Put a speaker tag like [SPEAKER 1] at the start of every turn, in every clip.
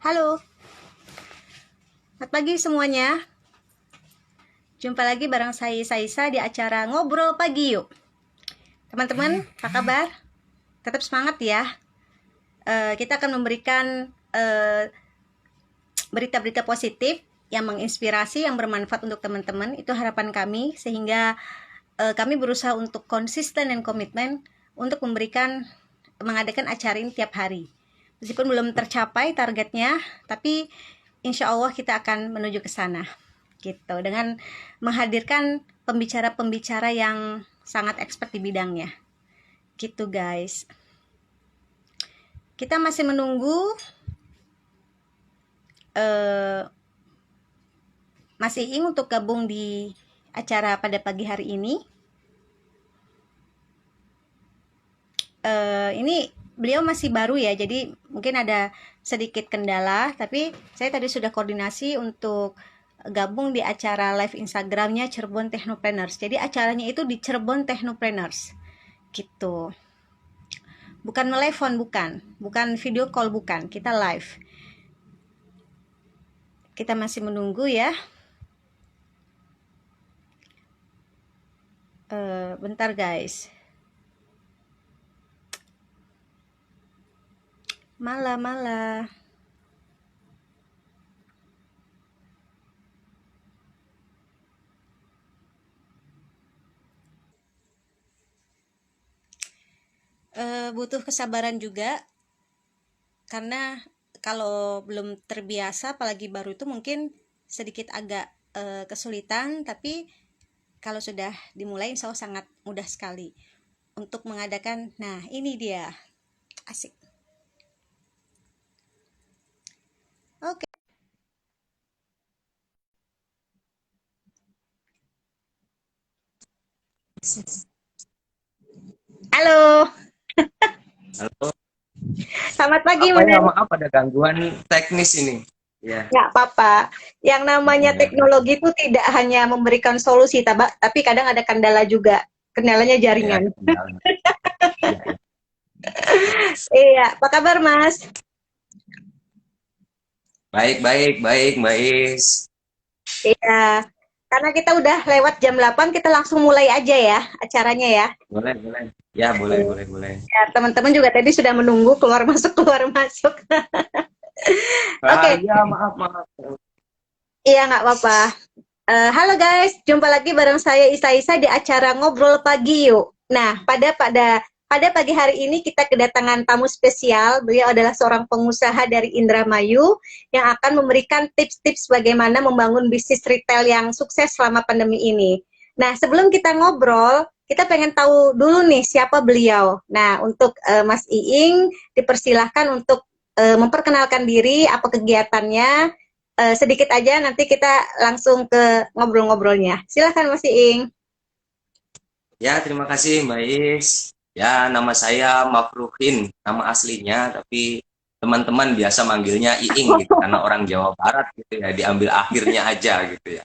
[SPEAKER 1] Halo, selamat pagi semuanya. Jumpa lagi bareng saya Saisa di acara Ngobrol Pagi Yuk. Teman-teman, apa kabar? Tetap semangat ya. Kita akan memberikan berita-berita positif yang menginspirasi, yang bermanfaat untuk teman-teman. Itu harapan kami, sehingga kami berusaha untuk konsisten dan komitmen untuk mengadakan acara ini tiap hari. Meskipun belum tercapai targetnya, tapi insya Allah kita akan menuju ke sana, gitu. Dengan menghadirkan pembicara-pembicara yang sangat expert di bidangnya, gitu guys. Kita masih menunggu Mas Iing untuk gabung di acara pada pagi hari ini. Ini beliau masih baru ya, jadi mungkin ada sedikit kendala, tapi saya tadi sudah koordinasi untuk gabung di acara live Instagramnya Cirebon Technopreneurs. Jadi acaranya itu di Cirebon Technopreneurs, gitu. Bukan telepon, bukan video call, bukan, kita live. Kita masih menunggu ya. Bentar guys. Malah. Butuh kesabaran juga, karena kalau belum terbiasa, apalagi baru, itu mungkin sedikit agak kesulitan, tapi kalau sudah dimulai insya Allah sangat mudah sekali untuk mengadakan. Nah, ini dia, asik. Oke. Halo.
[SPEAKER 2] Halo.
[SPEAKER 1] Selamat pagi,
[SPEAKER 2] Apa ya,
[SPEAKER 1] Mas.
[SPEAKER 2] maaf ada gangguan teknis ini. Ya.
[SPEAKER 1] Nggak apa-apa. Yang namanya
[SPEAKER 2] Ya.
[SPEAKER 1] teknologi itu tidak hanya memberikan solusi, tapi kadang ada kendala juga. Kendalanya
[SPEAKER 2] Ya, ada
[SPEAKER 1] jaringan.
[SPEAKER 2] kendala. Ya.
[SPEAKER 1] Iya, apa kabar, Mas?
[SPEAKER 2] Baik, Mbak Is.
[SPEAKER 1] Iya, karena kita udah lewat jam 8, kita langsung mulai aja ya acaranya ya.
[SPEAKER 2] Boleh. Ya, boleh.
[SPEAKER 1] Ya, teman-teman juga tadi sudah menunggu keluar masuk keluar masuk. Oke,
[SPEAKER 2] Ya, maaf.
[SPEAKER 1] iya nggak apa-apa. Halo guys, jumpa lagi bareng saya Isa di acara Ngobrol Pagi Yuk. Nah, pada pagi hari ini kita kedatangan tamu spesial. Beliau adalah seorang pengusaha dari Indramayu yang akan memberikan tips-tips bagaimana membangun bisnis retail yang sukses selama pandemi ini. Nah, sebelum kita ngobrol, kita pengen tahu dulu nih siapa beliau. Nah, untuk Mas Iing dipersilahkan untuk memperkenalkan diri, apa kegiatannya, sedikit aja, nanti kita langsung ke ngobrol-ngobrolnya. Silahkan Mas Iing.
[SPEAKER 2] Ya, terima kasih Mbak Is. Ya, nama saya Mafruhin, nama aslinya, tapi teman-teman biasa manggilnya Iing gitu, karena orang Jawa Barat gitu ya, diambil akhirnya aja gitu ya.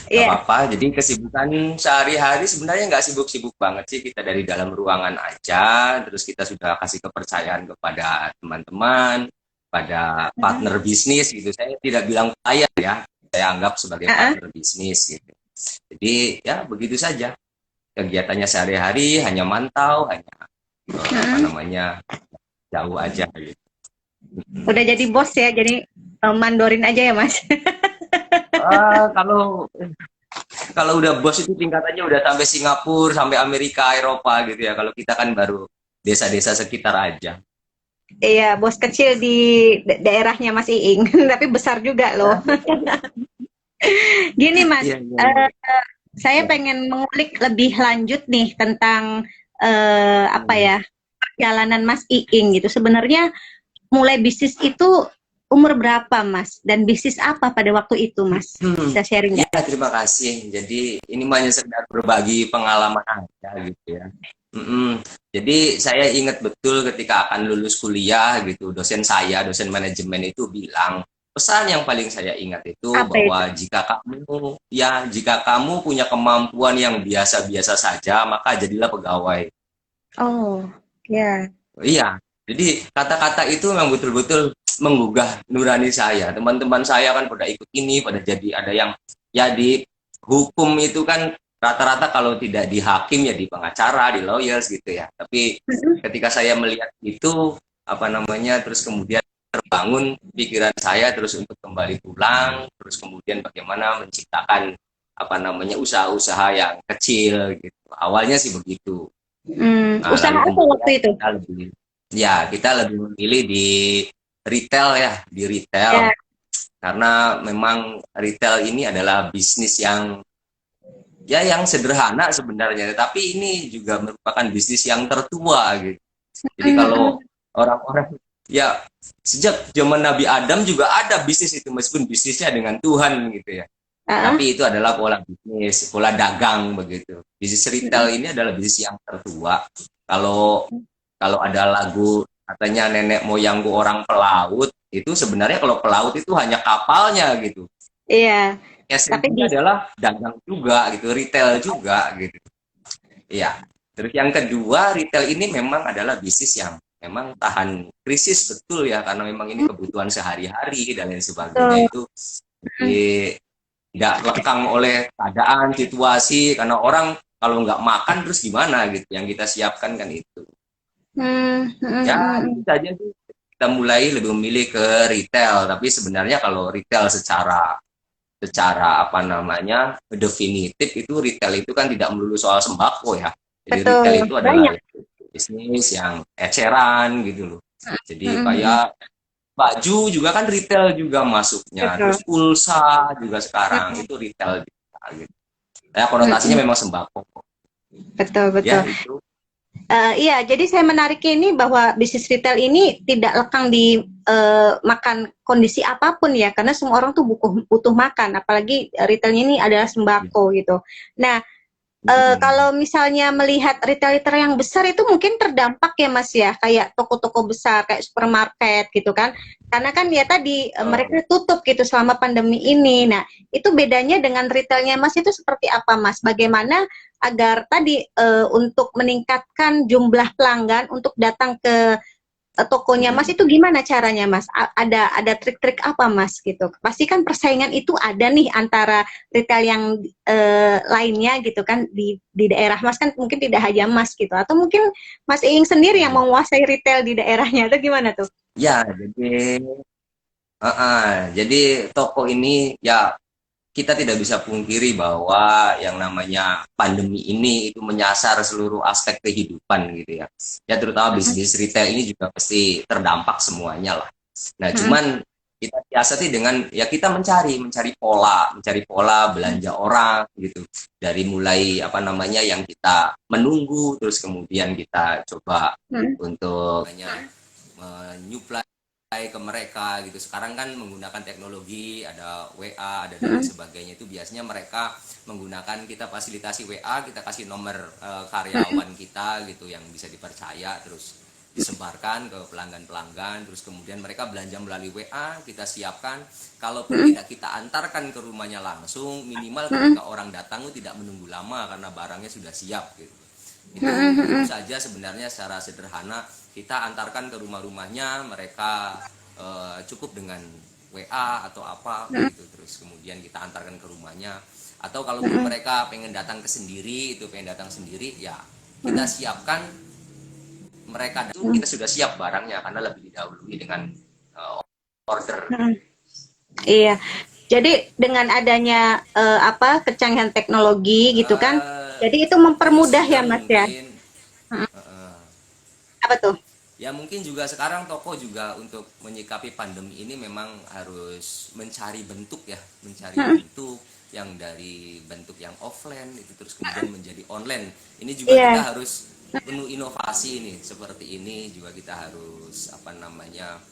[SPEAKER 2] Gak
[SPEAKER 1] Iya.
[SPEAKER 2] apa-apa, jadi kesibukan sehari-hari sebenarnya nggak sibuk-sibuk banget sih, kita dari dalam ruangan aja, terus kita sudah kasih kepercayaan kepada teman-teman, pada partner bisnis gitu. Saya tidak bilang klien ya, saya anggap sebagai partner bisnis gitu. Jadi ya begitu saja, kegiatannya sehari-hari hanya mantau, hanya apa namanya, jauh aja gitu.
[SPEAKER 1] Udah jadi bos ya, jadi mandorin aja ya Mas.
[SPEAKER 2] Kalau kalau udah bos itu tingkatannya udah sampai Singapura, sampai Amerika, Eropa gitu ya. Kalau kita kan baru desa-desa sekitar aja.
[SPEAKER 1] Iya, bos kecil di daerahnya Mas Iing, tapi besar juga loh. Gini Mas,
[SPEAKER 2] Iya.
[SPEAKER 1] saya pengen mengulik lebih lanjut nih tentang apa ya, perjalanan Mas Iing gitu. Sebenarnya mulai bisnis itu umur berapa Mas? Dan bisnis apa pada waktu itu Mas? Bisa sharing
[SPEAKER 2] Ya,
[SPEAKER 1] nggak?
[SPEAKER 2] terima kasih. Jadi ini hanya sekedar berbagi pengalaman aja gitu ya. Jadi saya ingat betul ketika akan lulus kuliah gitu, dosen manajemen itu bilang, pesan yang paling saya ingat itu
[SPEAKER 1] Apa itu?
[SPEAKER 2] bahwa jika kamu punya kemampuan yang biasa-biasa saja, maka jadilah pegawai.
[SPEAKER 1] Oh, ya.
[SPEAKER 2] Iya, jadi kata-kata itu memang betul-betul menggugah nurani saya. Teman-teman saya kan pada ikut ini, pada jadi ada yang ya di hukum itu kan rata-rata kalau tidak di hakim ya di pengacara, di lawyers gitu ya. Tapi ketika saya melihat itu apa namanya terus kemudian terbangun pikiran saya terus untuk kembali pulang, terus kemudian bagaimana menciptakan apa namanya usaha-usaha yang kecil gitu. Awalnya sih begitu. Nah,
[SPEAKER 1] Usaha
[SPEAKER 2] lalu
[SPEAKER 1] apa
[SPEAKER 2] kemudian
[SPEAKER 1] waktu itu?
[SPEAKER 2] kita lebih memilih di retail ya, di retail
[SPEAKER 1] Ya.
[SPEAKER 2] karena memang retail ini adalah bisnis yang ya yang sederhana sebenarnya, tapi ini juga merupakan bisnis yang tertua gitu. Jadi kalau
[SPEAKER 1] Mm-mm.
[SPEAKER 2] orang-orang ya sejak zaman Nabi Adam juga ada bisnis itu meskipun bisnisnya dengan Tuhan gitu ya.
[SPEAKER 1] Ah,
[SPEAKER 2] Tapi itu adalah pola bisnis, pola dagang begitu. Bisnis retail ini adalah bisnis yang tertua. Kalau kalau ada lagu katanya nenek moyangku orang pelaut, itu sebenarnya kalau pelaut itu hanya kapalnya gitu.
[SPEAKER 1] iya. Tapi
[SPEAKER 2] Esensinya
[SPEAKER 1] bisa.
[SPEAKER 2] adalah dagang juga gitu, retail juga gitu. Iya. Terus yang kedua, retail ini memang adalah bisnis yang memang tahan krisis betul ya karena memang ini kebutuhan sehari-hari dan lain sebagainya
[SPEAKER 1] Betul.
[SPEAKER 2] itu tidak lekang oleh keadaan, situasi karena orang kalau nggak makan terus gimana gitu. Yang kita siapkan kan itu.
[SPEAKER 1] Hmm, hmm,
[SPEAKER 2] Ya
[SPEAKER 1] hmm,
[SPEAKER 2] itu
[SPEAKER 1] hmm.
[SPEAKER 2] saja sih kita mulai lebih memilih ke retail. Tapi sebenarnya kalau retail secara secara apa namanya definitif itu retail itu kan tidak melulu soal sembako ya. Jadi retail
[SPEAKER 1] Betul.
[SPEAKER 2] itu adalah
[SPEAKER 1] Banyak.
[SPEAKER 2] bisnis yang eceran gitu loh.
[SPEAKER 1] Hmm,
[SPEAKER 2] Jadi
[SPEAKER 1] hmm, hmm.
[SPEAKER 2] kayak baju juga kan retail juga masuknya.
[SPEAKER 1] Betul.
[SPEAKER 2] Terus pulsa juga sekarang
[SPEAKER 1] Hmm,
[SPEAKER 2] itu retail juga gitu. Ya
[SPEAKER 1] hmm,
[SPEAKER 2] konotasinya
[SPEAKER 1] hmm.
[SPEAKER 2] memang sembako.
[SPEAKER 1] Betul,
[SPEAKER 2] Ya
[SPEAKER 1] betul.
[SPEAKER 2] itu.
[SPEAKER 1] Iya, jadi saya menariknya ini bahwa bisnis retail ini tidak lekang di makan kondisi apapun ya, karena semua orang tuh butuh makan, apalagi retailnya ini adalah sembako gitu. Nah, kalau misalnya melihat retail-retail yang besar itu mungkin terdampak ya Mas ya, kayak toko-toko besar, kayak supermarket gitu kan. Karena kan ya tadi mereka tutup gitu selama pandemi ini. Nah, itu bedanya dengan retailnya Mas itu seperti apa Mas? Bagaimana agar tadi untuk meningkatkan jumlah pelanggan untuk datang ke tokonya Mas itu gimana caranya Mas? Ada trik-trik apa Mas gitu? Pasti kan persaingan itu ada nih antara retail yang lainnya gitu kan di daerah Mas kan mungkin tidak hanya Mas gitu atau mungkin Mas Iing sendiri yang menguasai retail di daerahnya atau gimana tuh?
[SPEAKER 2] Ya, jadi toko ini ya kita tidak bisa pungkiri bahwa yang namanya pandemi ini itu menyasar seluruh aspek kehidupan gitu ya. Ya terutama bisnis retail ini juga pasti terdampak semuanya lah. Nah, cuman kita siasati dengan ya kita mencari pola belanja orang gitu. Dari mulai apa namanya yang kita menunggu terus kemudian kita coba untuk menyuplai ke mereka gitu. Sekarang kan menggunakan teknologi, ada WA, ada dan lain sebagainya itu biasanya mereka menggunakan kita fasilitasi WA, kita kasih nomor karyawan kita gitu yang bisa dipercaya terus disebarkan ke pelanggan-pelanggan terus kemudian mereka belanja melalui WA kita siapkan kalaupun tidak kita antarkan ke rumahnya langsung minimal ketika orang datang itu tidak menunggu lama karena barangnya sudah siap gitu itu saja sebenarnya secara sederhana kita antarkan ke rumah-rumahnya mereka cukup dengan WA atau apa begitu terus kemudian kita antarkan ke rumahnya atau kalaupun mereka pengen datang datang sendiri ya kita siapkan mereka itu kita sudah siap barangnya karena lebih didahului dengan order.
[SPEAKER 1] Iya. Jadi dengan adanya kecanggihan teknologi gitu kan, jadi itu
[SPEAKER 2] Terus
[SPEAKER 1] mempermudah
[SPEAKER 2] juga
[SPEAKER 1] ya Mas ya.
[SPEAKER 2] mungkin
[SPEAKER 1] Apa tuh?
[SPEAKER 2] ya mungkin juga sekarang toko juga untuk menyikapi pandemi ini memang harus mencari bentuk ya, mencari bentuk yang dari bentuk yang offline itu terus kemudian menjadi online. Ini juga
[SPEAKER 1] Iya,
[SPEAKER 2] kita harus penuh inovasi ini seperti ini juga kita harus apa namanya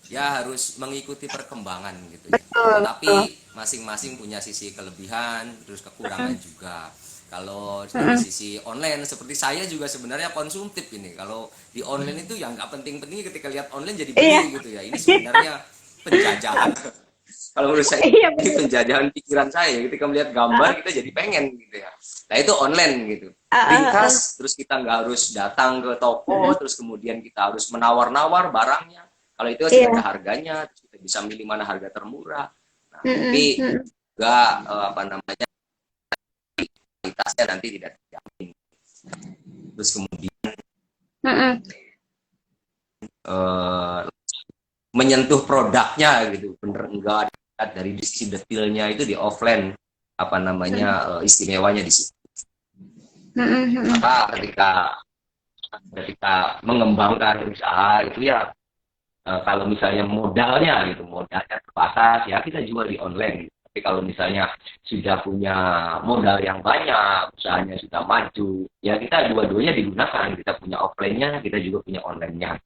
[SPEAKER 2] ya harus mengikuti perkembangan gitu ya.
[SPEAKER 1] betul,
[SPEAKER 2] Tetapi
[SPEAKER 1] betul.
[SPEAKER 2] masing-masing punya sisi kelebihan terus kekurangan juga. Kalau dari sisi online seperti saya juga sebenarnya konsumtif ini. Kalau di online itu yang nggak penting-penting ketika lihat online jadi
[SPEAKER 1] Iya,
[SPEAKER 2] beli gitu ya. Ini sebenarnya penjajahan. Kalau menurut saya
[SPEAKER 1] iya
[SPEAKER 2] ini
[SPEAKER 1] betul.
[SPEAKER 2] penjajahan pikiran saya ketika melihat gambar kita jadi pengen gitu ya. Nah itu online gitu.
[SPEAKER 1] Ah, ah, ah.
[SPEAKER 2] Ringkas terus kita nggak harus datang ke toko terus kemudian kita harus menawar-nawar barangnya Kalau itu sudah
[SPEAKER 1] Iya.
[SPEAKER 2] ada harganya, terus kita bisa milih mana harga termurah. Nah,
[SPEAKER 1] Mm-mm,
[SPEAKER 2] tapi
[SPEAKER 1] mm-mm,
[SPEAKER 2] juga apa namanya kualitasnya nanti tidak terjamin. Terus kemudian
[SPEAKER 1] mm-mm.
[SPEAKER 2] eh, menyentuh produknya gitu, bener enggak dari sisi detailnya itu di offline apa namanya istimewanya di situ.
[SPEAKER 1] Mm-mm, mm-mm.
[SPEAKER 2] Maka ketika mengembangkan usaha itu ya kalau misalnya modalnya terbatas ya kita jual di online. Tapi kalau misalnya sudah punya modal yang banyak, usahanya sudah maju, ya kita dua-duanya digunakan. Kita punya offline-nya, kita juga punya online-nya.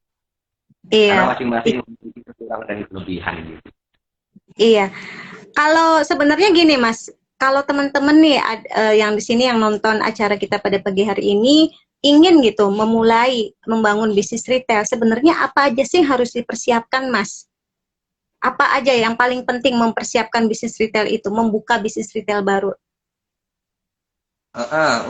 [SPEAKER 2] Karena
[SPEAKER 1] Iya,
[SPEAKER 2] masing-masing memiliki kekurangan dan kelebihan gitu.
[SPEAKER 1] iya. Kalau sebenarnya gini Mas, kalau teman-teman nih yang di sini yang nonton acara kita pada pagi hari ini ingin gitu memulai membangun bisnis retail, sebenarnya apa aja sih yang harus dipersiapkan Mas? Apa aja yang paling penting mempersiapkan bisnis retail itu, membuka bisnis retail baru?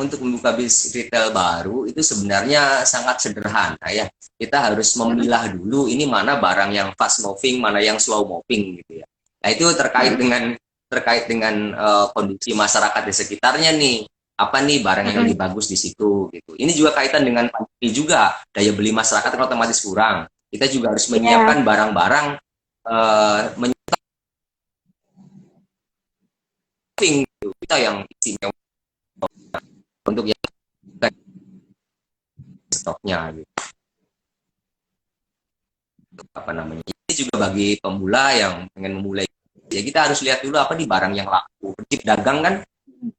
[SPEAKER 2] Untuk membuka bisnis retail baru itu sebenarnya sangat sederhana ya. Kita harus
[SPEAKER 1] Mm-mm,
[SPEAKER 2] memilah dulu ini mana barang yang fast moving, mana yang slow moving gitu ya. Nah itu
[SPEAKER 1] mm-mm,
[SPEAKER 2] terkait dengan kondisi masyarakat di sekitarnya nih. Apa nih barang yang
[SPEAKER 1] mm-mm.
[SPEAKER 2] lebih bagus di situ gitu. Ini juga kaitan dengan pandemi juga daya beli masyarakat kan otomatis kurang. Kita juga harus
[SPEAKER 1] Iya,
[SPEAKER 2] menyiapkan barang-barang menyupping gitu. Kita yang istimewa untuk yang stoknya gitu. Apa namanya ini juga bagi pemula yang pengen memulai ya kita harus lihat dulu apa nih barang yang laku. Prinsip dagang kan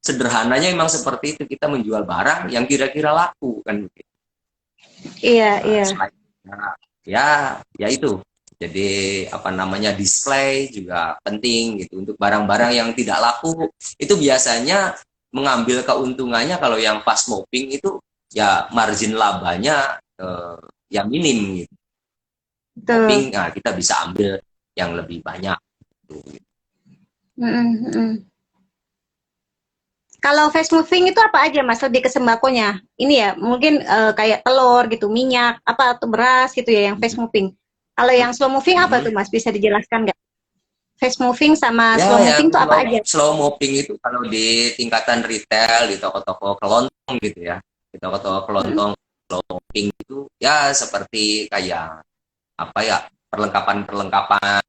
[SPEAKER 2] sederhananya memang seperti itu, kita menjual barang yang kira-kira laku kan.
[SPEAKER 1] iya,
[SPEAKER 2] Nah,
[SPEAKER 1] iya.
[SPEAKER 2] selain ya itu jadi apa namanya display juga penting gitu untuk barang-barang yang tidak laku itu biasanya mengambil keuntungannya kalau yang fast moving itu ya margin labanya ya minim gitu. Moving
[SPEAKER 1] Betul.
[SPEAKER 2] nah, kita bisa ambil yang lebih banyak gitu.
[SPEAKER 1] Mm-mm, mm-mm. Kalau fast moving itu apa aja Mas? Lebih ke sembakonya. Ini ya, mungkin kayak telur gitu, minyak, apa atau beras gitu ya yang fast moving. Kalau yang slow moving apa tuh
[SPEAKER 2] Mhm.
[SPEAKER 1] Mas? Bisa dijelaskan nggak? Fast moving sama
[SPEAKER 2] Ya,
[SPEAKER 1] slow
[SPEAKER 2] yang
[SPEAKER 1] moving tuh apa aja?
[SPEAKER 2] slow moving itu kalau di tingkatan retail, di toko-toko kelontong gitu ya. Di toko-toko
[SPEAKER 1] Mm-mm,
[SPEAKER 2] kelontong, slow moving itu ya seperti kayak apa ya, perlengkapan-perlengkapan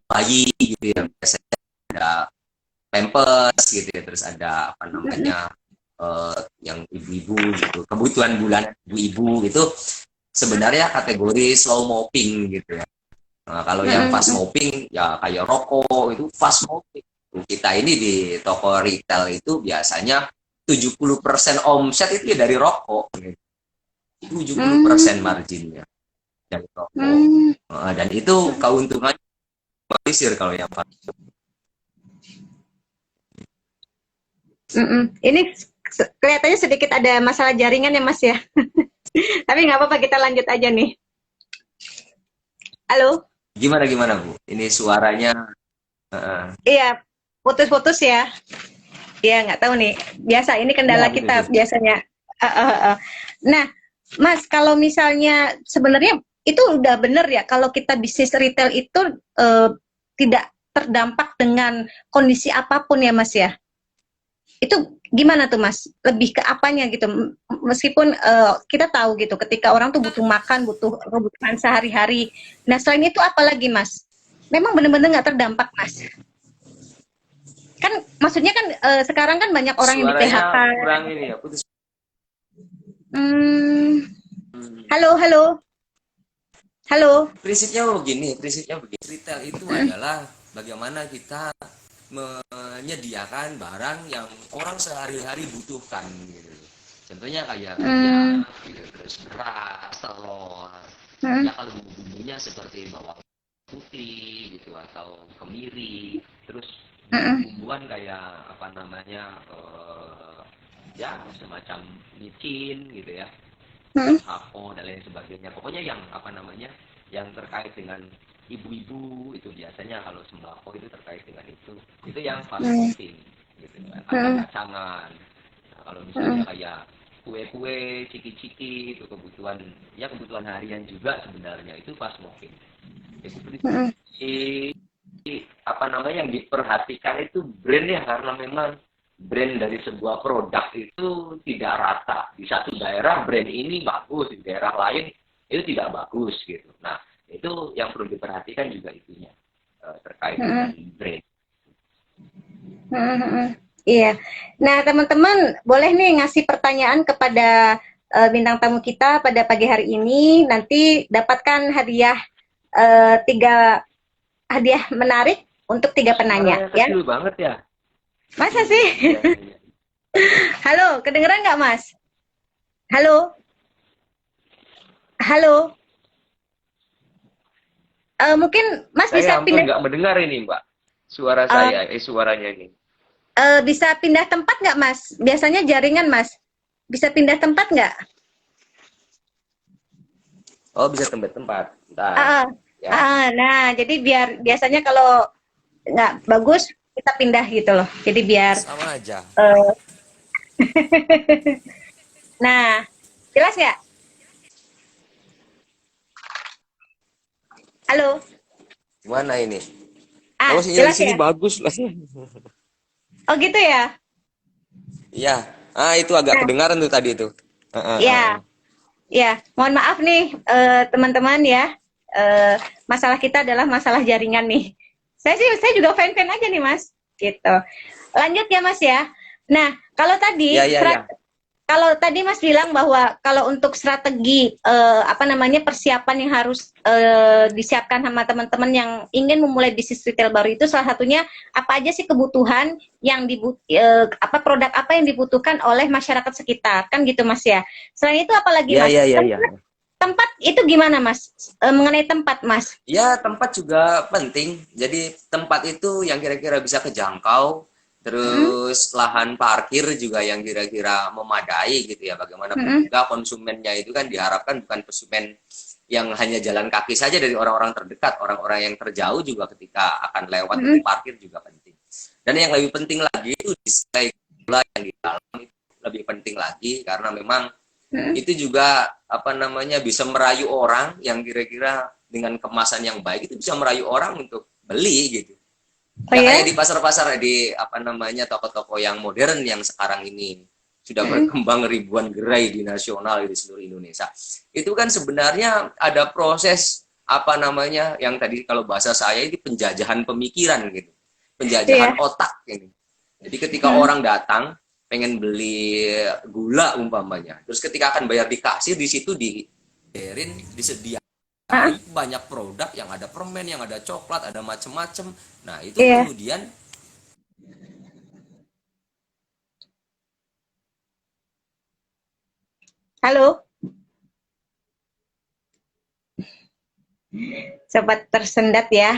[SPEAKER 2] bayi gitu ya. Biasanya ada pampers gitu ya, terus ada apa
[SPEAKER 1] mm-mm,
[SPEAKER 2] namanya yang ibu-ibu gitu. Kebutuhan bulanan ibu-ibu itu sebenarnya kategori slow moving gitu ya. Nah, kalau yang
[SPEAKER 1] mm-mm,
[SPEAKER 2] fast
[SPEAKER 1] mm-mm.
[SPEAKER 2] moving ya kayak rokok itu fast moving. Kita ini di toko retail itu biasanya 70% omset itu ya dari rokok. 70%
[SPEAKER 1] Hmm,
[SPEAKER 2] marginnya dari rokok.
[SPEAKER 1] hmm,
[SPEAKER 2] Dan itu keuntungannya besar kalau yang fast.
[SPEAKER 1] mm-mm. Ini kelihatannya sedikit ada masalah jaringan ya Mas ya. Tapi nggak apa-apa, kita lanjut aja nih. Halo?
[SPEAKER 2] Gimana gimana Bu? Ini suaranya uh,
[SPEAKER 1] Iya, putus-putus ya. Iya, nggak tahu nih. Biasa, ini kendala
[SPEAKER 2] ya
[SPEAKER 1] kita
[SPEAKER 2] betul.
[SPEAKER 1] biasanya. Nah, Mas, kalau misalnya sebenarnya itu udah bener ya, kalau kita bisnis retail itu eh, tidak terdampak dengan kondisi apapun ya, Mas ya. Itu gimana tuh, Mas? Lebih ke apanya gitu? Meskipun kita tahu gitu, ketika orang tuh butuh makan, butuh kebutuhan sehari-hari. Nah, selain itu apa lagi, Mas? Memang benar-benar nggak terdampak, Mas. Kan maksudnya kan sekarang kan banyak orang yang di
[SPEAKER 2] Suaranya
[SPEAKER 1] PHK.
[SPEAKER 2] kurang ini ya putus.
[SPEAKER 1] Hmm,
[SPEAKER 2] Hmm.
[SPEAKER 1] halo, halo, halo.
[SPEAKER 2] Prinsipnya begini. Retail itu
[SPEAKER 1] Mm,
[SPEAKER 2] adalah bagaimana kita menyediakan barang yang orang sehari-hari butuhkan gitu. Contohnya kayak
[SPEAKER 1] mm,
[SPEAKER 2] minyak, gitu, terus beras, telur.
[SPEAKER 1] mm,
[SPEAKER 2] Ya kalau bumbunya seperti bawang putih gitu atau kemiri, terus
[SPEAKER 1] mm,
[SPEAKER 2] bumbu-bumbuan kayak apa namanya ya semacam micin gitu ya,
[SPEAKER 1] mm,
[SPEAKER 2] sembako dan lain sebagainya. Pokoknya yang apa namanya yang terkait dengan ibu-ibu itu biasanya kalau sembako itu terkait dengan itu yang fast
[SPEAKER 1] mm,
[SPEAKER 2] moving gitu kan.
[SPEAKER 1] mm,
[SPEAKER 2] Kacang-kacangan. Nah, kalau misalnya
[SPEAKER 1] mm,
[SPEAKER 2] kayak
[SPEAKER 3] kue-kue, ciki-ciki itu kebutuhan ya kebutuhan harian juga sebenarnya itu fast moving. Ya,
[SPEAKER 1] Mm-mm.
[SPEAKER 3] seperti apa namanya yang diperhatikan itu brandnya karena memang brand dari sebuah produk itu tidak rata. Di satu daerah brand ini bagus, di daerah lain itu tidak bagus gitu. Nah, itu yang perlu diperhatikan juga itunya terkait dengan
[SPEAKER 1] Mm-mm.
[SPEAKER 3] brand.
[SPEAKER 1] Mm-mm. Iya. Nah, teman-teman boleh nih ngasih pertanyaan kepada bintang tamu kita pada pagi hari ini. Nanti dapatkan tiga hadiah menarik untuk tiga penanya,
[SPEAKER 3] Suaranya
[SPEAKER 1] ya.
[SPEAKER 3] kecil banget ya.
[SPEAKER 1] Masa sih?
[SPEAKER 3] Iya, iya.
[SPEAKER 1] Halo, kedengeran nggak, Mas? Halo, halo. Mungkin Mas
[SPEAKER 3] Saya
[SPEAKER 1] bisa
[SPEAKER 3] hampir
[SPEAKER 1] pindah
[SPEAKER 3] nggak mendengar ini, Mbak. Suara
[SPEAKER 1] eh,
[SPEAKER 3] saya, suaranya ini.
[SPEAKER 1] bisa pindah tempat nggak, Mas? Biasanya jaringan, Mas. Bisa pindah tempat nggak?
[SPEAKER 3] Oh, bisa tempat-tempat. Bentar.
[SPEAKER 1] Ah,
[SPEAKER 3] Ya.
[SPEAKER 1] nah, jadi biasanya kalau nggak bagus kita pindah gitu loh. Jadi biar
[SPEAKER 2] Sama aja.
[SPEAKER 1] eh, nah, jelas nggak? Halo.
[SPEAKER 2] Mana ini? Oh, sinyal di
[SPEAKER 1] Jelas
[SPEAKER 2] sini
[SPEAKER 1] ya?
[SPEAKER 2] bagus lah.
[SPEAKER 1] Oh gitu ya.
[SPEAKER 2] Iya. Ah, itu agak
[SPEAKER 1] Nah,
[SPEAKER 2] kedengaran tuh tadi itu. Heeh, heeh.
[SPEAKER 1] ya, ya. Mohon maaf nih teman-teman ya. Eh, Masalah kita adalah masalah jaringan nih. Saya juga fan-fan aja nih Mas. Gitu. Lanjut ya Mas ya. Nah,
[SPEAKER 2] Iya, iya, iya.
[SPEAKER 1] kalau tadi Mas bilang bahwa kalau untuk strategi apa namanya persiapan yang harus disiapkan sama teman-teman yang ingin memulai bisnis retail baru itu salah satunya apa aja sih kebutuhan yang apa produk apa yang dibutuhkan oleh masyarakat sekitar kan gitu Mas ya. Selain itu apalagi
[SPEAKER 2] Iya,
[SPEAKER 1] Mas?
[SPEAKER 2] iya, iya, iya.
[SPEAKER 1] Tempat itu gimana Mas? Mengenai tempat Mas.
[SPEAKER 2] Ya, tempat juga penting. Jadi tempat itu yang kira-kira bisa kejangkau,
[SPEAKER 1] Mm-mm,
[SPEAKER 2] terus lahan parkir juga yang kira-kira memadai gitu ya. Bagaimanapun
[SPEAKER 1] mm-mm,
[SPEAKER 2] juga konsumennya itu kan diharapkan bukan konsumen yang hanya jalan kaki saja dari orang-orang terdekat, orang-orang yang terjauh juga ketika akan lewat itu
[SPEAKER 1] mm-mm,
[SPEAKER 2] parkir juga penting. Dan yang lebih penting lagi itu display gula yang di dalam itu lebih penting lagi karena memang
[SPEAKER 1] mm-mm.
[SPEAKER 2] itu juga apa namanya bisa merayu orang yang kira-kira dengan kemasan yang baik itu bisa merayu orang untuk beli gitu.
[SPEAKER 1] Oh
[SPEAKER 2] Nggak kayak
[SPEAKER 1] ya?
[SPEAKER 2] di pasar-pasar di apa namanya toko-toko yang modern yang sekarang ini sudah
[SPEAKER 1] Mm-mm,
[SPEAKER 2] berkembang ribuan gerai di nasional di seluruh Indonesia. Itu kan sebenarnya ada proses apa namanya yang tadi kalau bahasa saya itu penjajahan pemikiran gitu.
[SPEAKER 1] iya.
[SPEAKER 2] Penjajahan otak ini. Jadi ketika
[SPEAKER 1] Mm-mm,
[SPEAKER 2] orang datang pengen beli gula umpamanya, terus ketika akan bayar di kasir di situ disediain
[SPEAKER 1] ah,
[SPEAKER 2] banyak produk yang ada permen, yang ada coklat, ada macem-macem. Nah itu
[SPEAKER 1] iya.
[SPEAKER 2] kemudian
[SPEAKER 1] Halo. Sempat tersendat ya.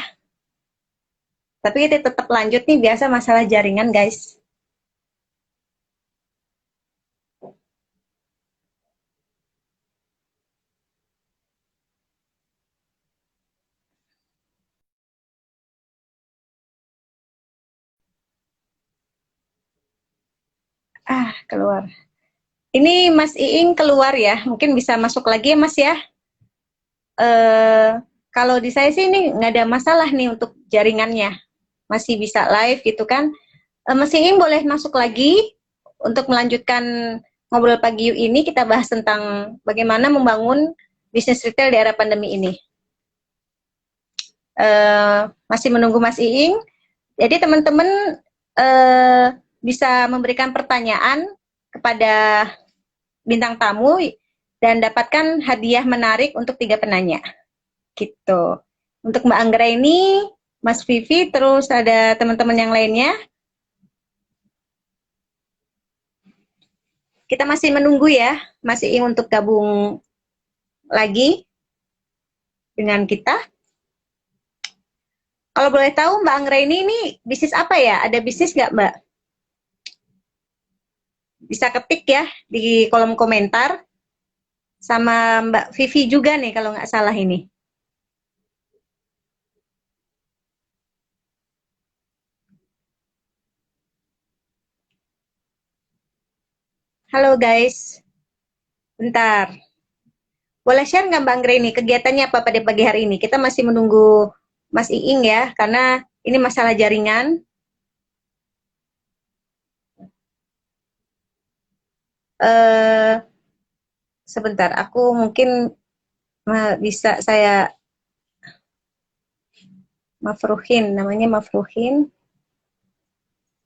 [SPEAKER 1] Tapi kita tetap lanjut nih, biasa masalah jaringan, guys. Keluar. Ini Mas Iing keluar ya, mungkin bisa masuk lagi ya, Mas ya. Eh, Kalau di saya sih ini nggak ada masalah nih untuk jaringannya. Masih bisa live gitu kan. Mas Iing boleh masuk lagi untuk melanjutkan ngobrol pagi yuk ini. Kita bahas tentang bagaimana membangun bisnis retail di era pandemi ini. Masih menunggu Mas Iing. Jadi teman-teman eh, bisa memberikan pertanyaan kepada bintang tamu dan dapatkan hadiah menarik untuk tiga penanya. Gitu. Untuk Mbak Anggra ini, Mas Vivi, terus ada teman-teman yang lainnya. Kita masih menunggu ya, masih ingin untuk gabung lagi dengan kita. Kalau boleh tahu Mbak Anggra ini bisnis apa ya? Ada bisnis nggak Mbak? Bisa ketik ya di kolom komentar. Sama Mbak Vivi juga nih kalau nggak salah ini. Halo guys. Bentar. Boleh share nggak Mbak Anggreni kegiatannya apa pada pagi hari ini? Kita masih menunggu Mas Iing ya, karena ini masalah jaringan. Eh, Sebentar, aku mungkin bisa saya Mafruhin, namanya Mafruhin.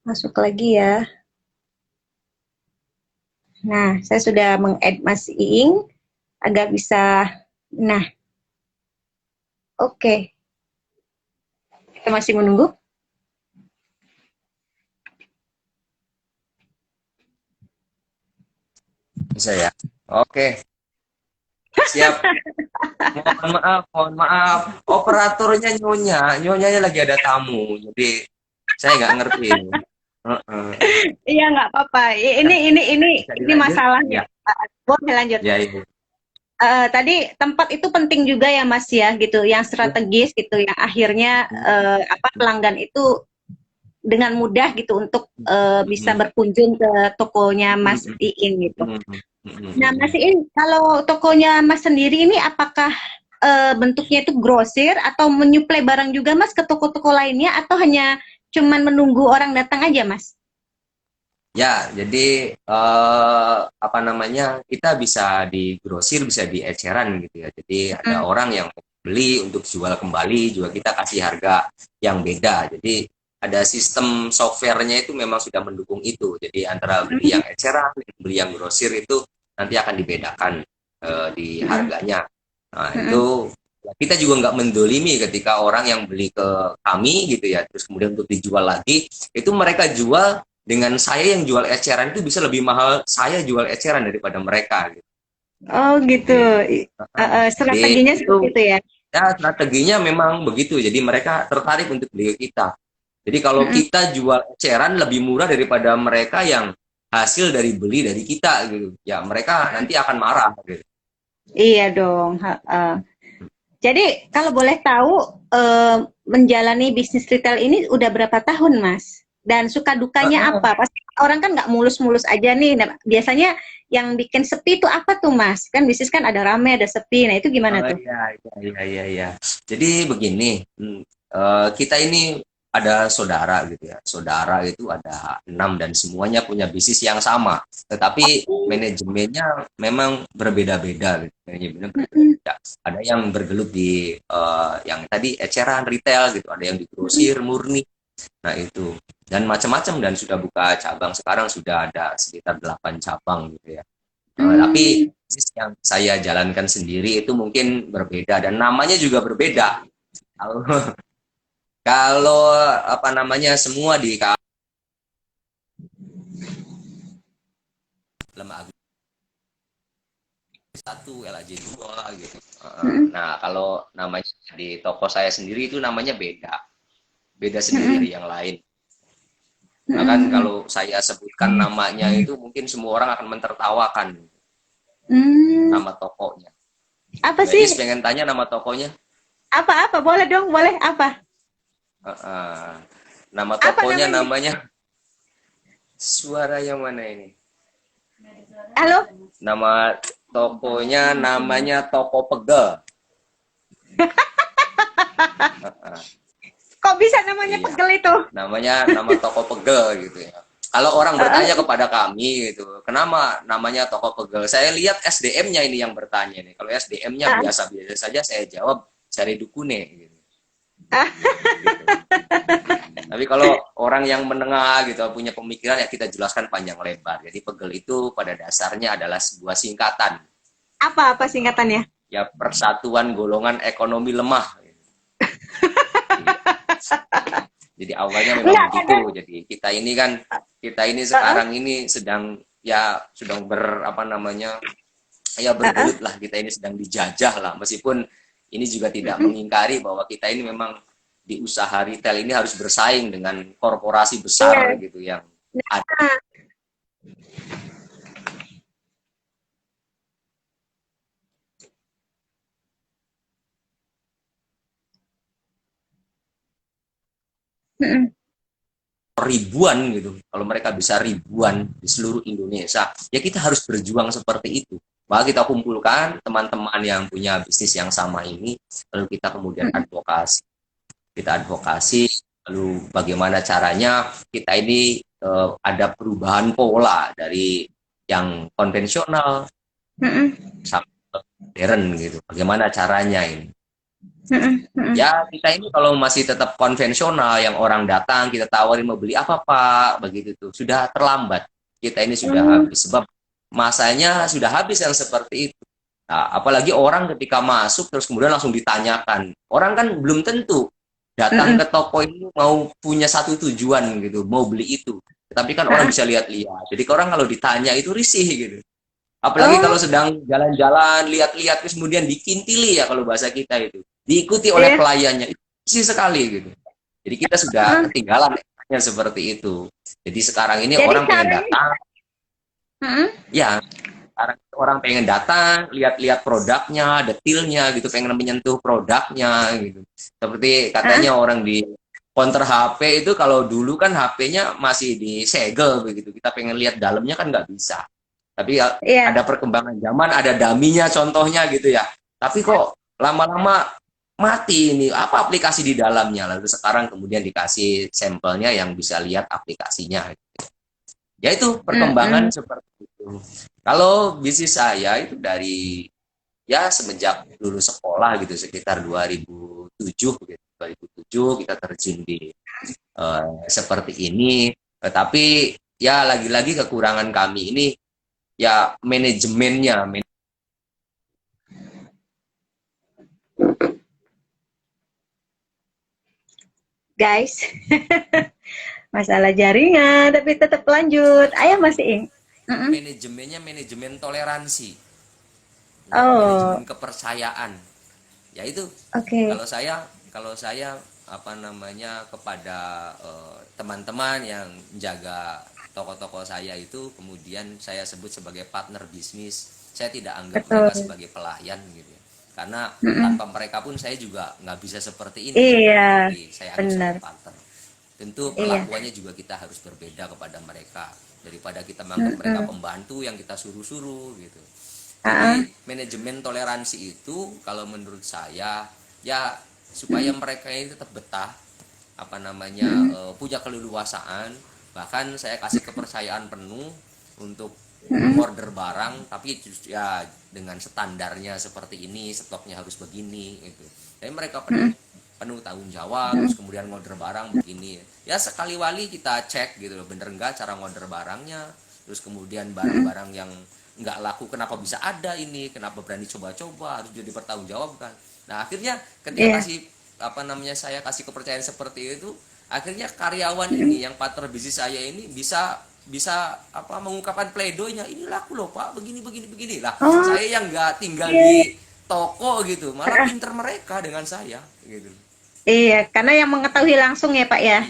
[SPEAKER 1] Masuk lagi ya. Nah, saya sudah meng-add Mas Iing agar bisa. Nah, oke. Kita masih menunggu.
[SPEAKER 2] Bisa ya? Oke, siap. Mohon maaf. Operatornya nyonyanya lagi ada tamu, jadi saya nggak ngerti. Heeh.
[SPEAKER 1] Iya, nggak apa-apa.
[SPEAKER 2] Ya, bisa
[SPEAKER 1] Ini
[SPEAKER 2] dilanjut?
[SPEAKER 1] masalahnya.
[SPEAKER 2] Ya,
[SPEAKER 1] Boleh lanjut.
[SPEAKER 2] ya itu.
[SPEAKER 1] Tadi tempat itu penting juga ya Mas ya, gitu, yang
[SPEAKER 2] Ya.
[SPEAKER 1] strategis gitu, yang akhirnya pelanggan itu dengan mudah gitu untuk bisa berkunjung ke tokonya Mas Iing gitu. Nah, Mas Iing, kalau tokonya Mas sendiri ini apakah bentuknya itu grosir atau menyuplai barang juga Mas ke toko-toko lainnya atau hanya cuman menunggu orang datang aja Mas?
[SPEAKER 2] Ya, jadi apa namanya, kita bisa di grosir, bisa di eceran gitu ya. Jadi ada
[SPEAKER 1] Mm,
[SPEAKER 2] orang yang beli untuk jual kembali, juga kita kasih harga yang beda. Jadi ada sistem softwarenya itu memang sudah mendukung itu. Jadi antara beli yang
[SPEAKER 1] mm,
[SPEAKER 2] eceran, beli yang grosir itu nanti akan dibedakan di
[SPEAKER 1] mm,
[SPEAKER 2] harganya. Nah,
[SPEAKER 1] mm,
[SPEAKER 2] itu ya, kita juga nggak mendolimi ketika orang yang beli ke kami gitu ya, terus kemudian untuk dijual lagi, itu mereka jual dengan saya yang jual eceran itu bisa lebih mahal saya jual eceran daripada mereka gitu.
[SPEAKER 1] Oh gitu.
[SPEAKER 2] Jadi, jadi
[SPEAKER 1] Strateginya
[SPEAKER 2] itu
[SPEAKER 1] seperti itu ya.
[SPEAKER 2] ya strateginya memang begitu. Jadi mereka tertarik untuk beli ke kita. Jadi kalau
[SPEAKER 1] Mm,
[SPEAKER 2] kita jual eceran lebih murah daripada mereka yang hasil dari beli dari kita gitu. Ya mereka nanti akan marah gitu.
[SPEAKER 1] iya dong. Jadi kalau boleh tahu menjalani bisnis retail ini udah berapa tahun, Mas? Dan suka dukanya apa? Pasti orang kan nggak mulus-mulus aja nih. Nah, biasanya yang bikin sepi itu apa tuh, Mas? Kan bisnis kan ada rame, ada sepi. Nah, itu gimana
[SPEAKER 2] Oh
[SPEAKER 1] tuh?
[SPEAKER 2] iya, iya, iya, iya. Jadi begini, kita ini ada saudara gitu ya. Saudara itu ada 6 dan semuanya punya bisnis yang sama. Tetapi manajemennya memang berbeda-beda gitu. Manajemennya
[SPEAKER 1] Mm-mm,
[SPEAKER 2] berbeda. Ada yang bergelut di yang tadi eceran retail gitu, ada yang di
[SPEAKER 1] mm-mm,
[SPEAKER 2] grosir murni. Nah, itu. Dan macam-macam dan sudah buka cabang. Sekarang sudah ada sekitar 8 cabang gitu ya. Tapi
[SPEAKER 1] mm.
[SPEAKER 2] bisnis yang saya jalankan sendiri itu mungkin berbeda dan namanya juga berbeda. Kalau kalau apa namanya semua di Lemah Agung 1, LAJ 2 gitu.
[SPEAKER 1] Mm-mm,
[SPEAKER 2] Nah, kalau namanya di toko saya sendiri itu namanya beda. Beda sendiri
[SPEAKER 1] mm-mm,
[SPEAKER 2] dari yang lain. Bahkan
[SPEAKER 1] mm-mm.
[SPEAKER 2] kalau saya sebutkan namanya itu mungkin semua orang akan mentertawakan
[SPEAKER 1] Hmm,
[SPEAKER 2] nama tokonya.
[SPEAKER 1] apa
[SPEAKER 2] Mbak Is
[SPEAKER 1] sih?
[SPEAKER 2] pengen tanya nama tokonya?
[SPEAKER 1] Apa-apa? Boleh dong, boleh. Apa?
[SPEAKER 2] Nama
[SPEAKER 1] Apa
[SPEAKER 2] tokonya
[SPEAKER 1] namanya?
[SPEAKER 2] namanya Suara yang mana ini?
[SPEAKER 1] Halo?
[SPEAKER 2] Nama tokonya namanya Toko Pegel.
[SPEAKER 1] Kok bisa namanya
[SPEAKER 2] Iya,
[SPEAKER 1] pegel itu?
[SPEAKER 2] nama toko Pegel gitu ya. Kalau orang bertanya kepada kami gitu, kenapa namanya toko Pegel? Saya lihat SDM-nya ini yang bertanya nih. Kalau SDM-nya
[SPEAKER 1] Ah,
[SPEAKER 2] biasa-biasa saja, saya jawab cari dukune gitu.
[SPEAKER 1] ah.
[SPEAKER 2] Gitu. Tapi kalau orang yang menengah gitu punya pemikiran ya kita jelaskan panjang lebar. Jadi Pegel itu pada dasarnya adalah sebuah singkatan.
[SPEAKER 1] Apa singkatannya?
[SPEAKER 2] Ya Persatuan Golongan Ekonomi Lemah. Jadi awalnya memang
[SPEAKER 1] Enggak,
[SPEAKER 2] begitu.
[SPEAKER 1] kadang.
[SPEAKER 2] Jadi kita ini sekarang ini sedang ya sedang apa namanya ya
[SPEAKER 1] Heeh.
[SPEAKER 2] bergelut lah, kita ini sedang dijajah lah, meskipun ini juga tidak
[SPEAKER 1] Mm-mm.
[SPEAKER 2] mengingkari bahwa kita ini memang di usaha retail ini harus bersaing dengan korporasi besar
[SPEAKER 1] Iya.
[SPEAKER 2] gitu yang ada.
[SPEAKER 1] Nah, mm-mm.
[SPEAKER 2] Ribuan gitu. Kalau mereka bisa ribuan di seluruh Indonesia, ya kita harus berjuang seperti itu. Maka kita kumpulkan teman-teman yang punya bisnis yang sama ini, lalu kita kemudian advokasi. Kita advokasi, lalu bagaimana caranya kita ini ada perubahan pola dari yang konvensional sampai modern gitu. Bagaimana caranya ini? Ya kita ini kalau masih tetap konvensional, yang orang datang kita tawarin mau beli apa Pak, begitu tuh sudah terlambat. Kita ini sudah habis, sebab masanya sudah habis yang seperti itu. Nah, apalagi orang ketika masuk terus kemudian langsung ditanyakan, orang kan belum tentu datang ke toko ini mau punya satu tujuan gitu, mau beli itu. Tapi kan orang bisa lihat-lihat. Jadi orang kalau ditanya itu risih gitu. Apalagi kalau sedang jalan-jalan, lihat-lihat terus kemudian dikintili ya kalau bahasa kita itu. Diikuti oleh pelayannya. Itu risih sekali gitu. Jadi kita sudah ketinggalan seperti itu. Jadi sekarang ini orang pengen datang. Ya, orang pengen datang, lihat-lihat produknya, detailnya gitu, pengen menyentuh produknya gitu. Seperti katanya orang di counter HP itu, kalau dulu kan HP-nya masih disegel begitu. Kita pengen lihat dalamnya kan nggak bisa. Tapi ada perkembangan zaman, ada daminya contohnya gitu ya. Tapi kok lama-lama mati ini, apa aplikasi di dalamnya. Lalu sekarang kemudian dikasih sampelnya yang bisa lihat aplikasinya. Ya itu perkembangan seperti itu. Kalau bisnis saya itu dari ya semenjak lulus sekolah gitu, sekitar 2007 gitu. 2007 kita terjun di seperti ini. Tetapi ya lagi-lagi kekurangan kami ini ya manajemennya.
[SPEAKER 1] Guys, masalah jaringan, tapi tetap lanjut. Ayo Mas Ing.
[SPEAKER 2] Manajemennya manajemen toleransi, manajemen kepercayaan. Ya itu. Kalau saya apa namanya kepada teman-teman yang menjaga toko-toko saya itu, kemudian saya sebut sebagai partner bisnis. Saya tidak anggap mereka sebagai pelayan gitu. Karena tanpa mereka pun saya juga nggak bisa seperti ini.
[SPEAKER 1] Iya,
[SPEAKER 2] jadi saya harus sebagai partner. Tentu perlakuannya juga kita harus berbeda kepada mereka, daripada kita menganggap mereka pembantu yang kita suruh-suruh gitu. Jadi manajemen toleransi itu kalau menurut saya ya supaya mereka ini tetap betah, apa namanya punya keleluasaan. Bahkan saya kasih kepercayaan penuh untuk order barang, tapi ya dengan standarnya seperti ini, stoknya harus begini gitu. Tapi mereka penuh tanggung jawab, terus kemudian ngorder barang begini. Ya sekali wali kita cek gitu, bener enggak cara ngorder barangnya. Terus kemudian barang-barang yang nggak laku kenapa bisa ada ini, kenapa berani coba-coba, harus jadi pertanggungjawabkan. Nah akhirnya ketika saya kasih kepercayaan seperti itu, akhirnya karyawan ini yang partner bisnis saya ini bisa mengungkapkan pledoinya, ini laku loh Pak, begini lah. Saya yang nggak tinggal di toko gitu, malah pinter mereka dengan saya gitu.
[SPEAKER 1] Iya, karena yang mengetahui langsung ya Pak ya.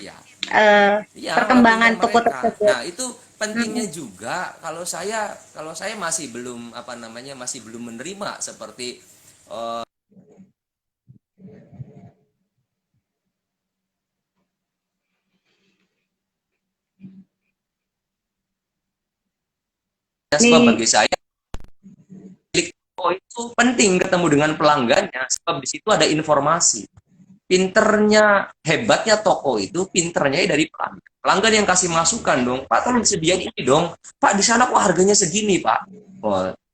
[SPEAKER 2] Iya,
[SPEAKER 1] perkembangan toko tersebut.
[SPEAKER 2] Nah itu pentingnya juga. Kalau saya masih belum masih belum menerima seperti sebab bagi saya itu penting ketemu dengan pelanggannya, sebab di situ ada informasi. Pinternya, hebatnya toko itu pinternya dari pelanggan. Pelanggan yang kasih masukan dong, Pak tolong sediain ini dong, Pak di sana kok harganya segini Pak.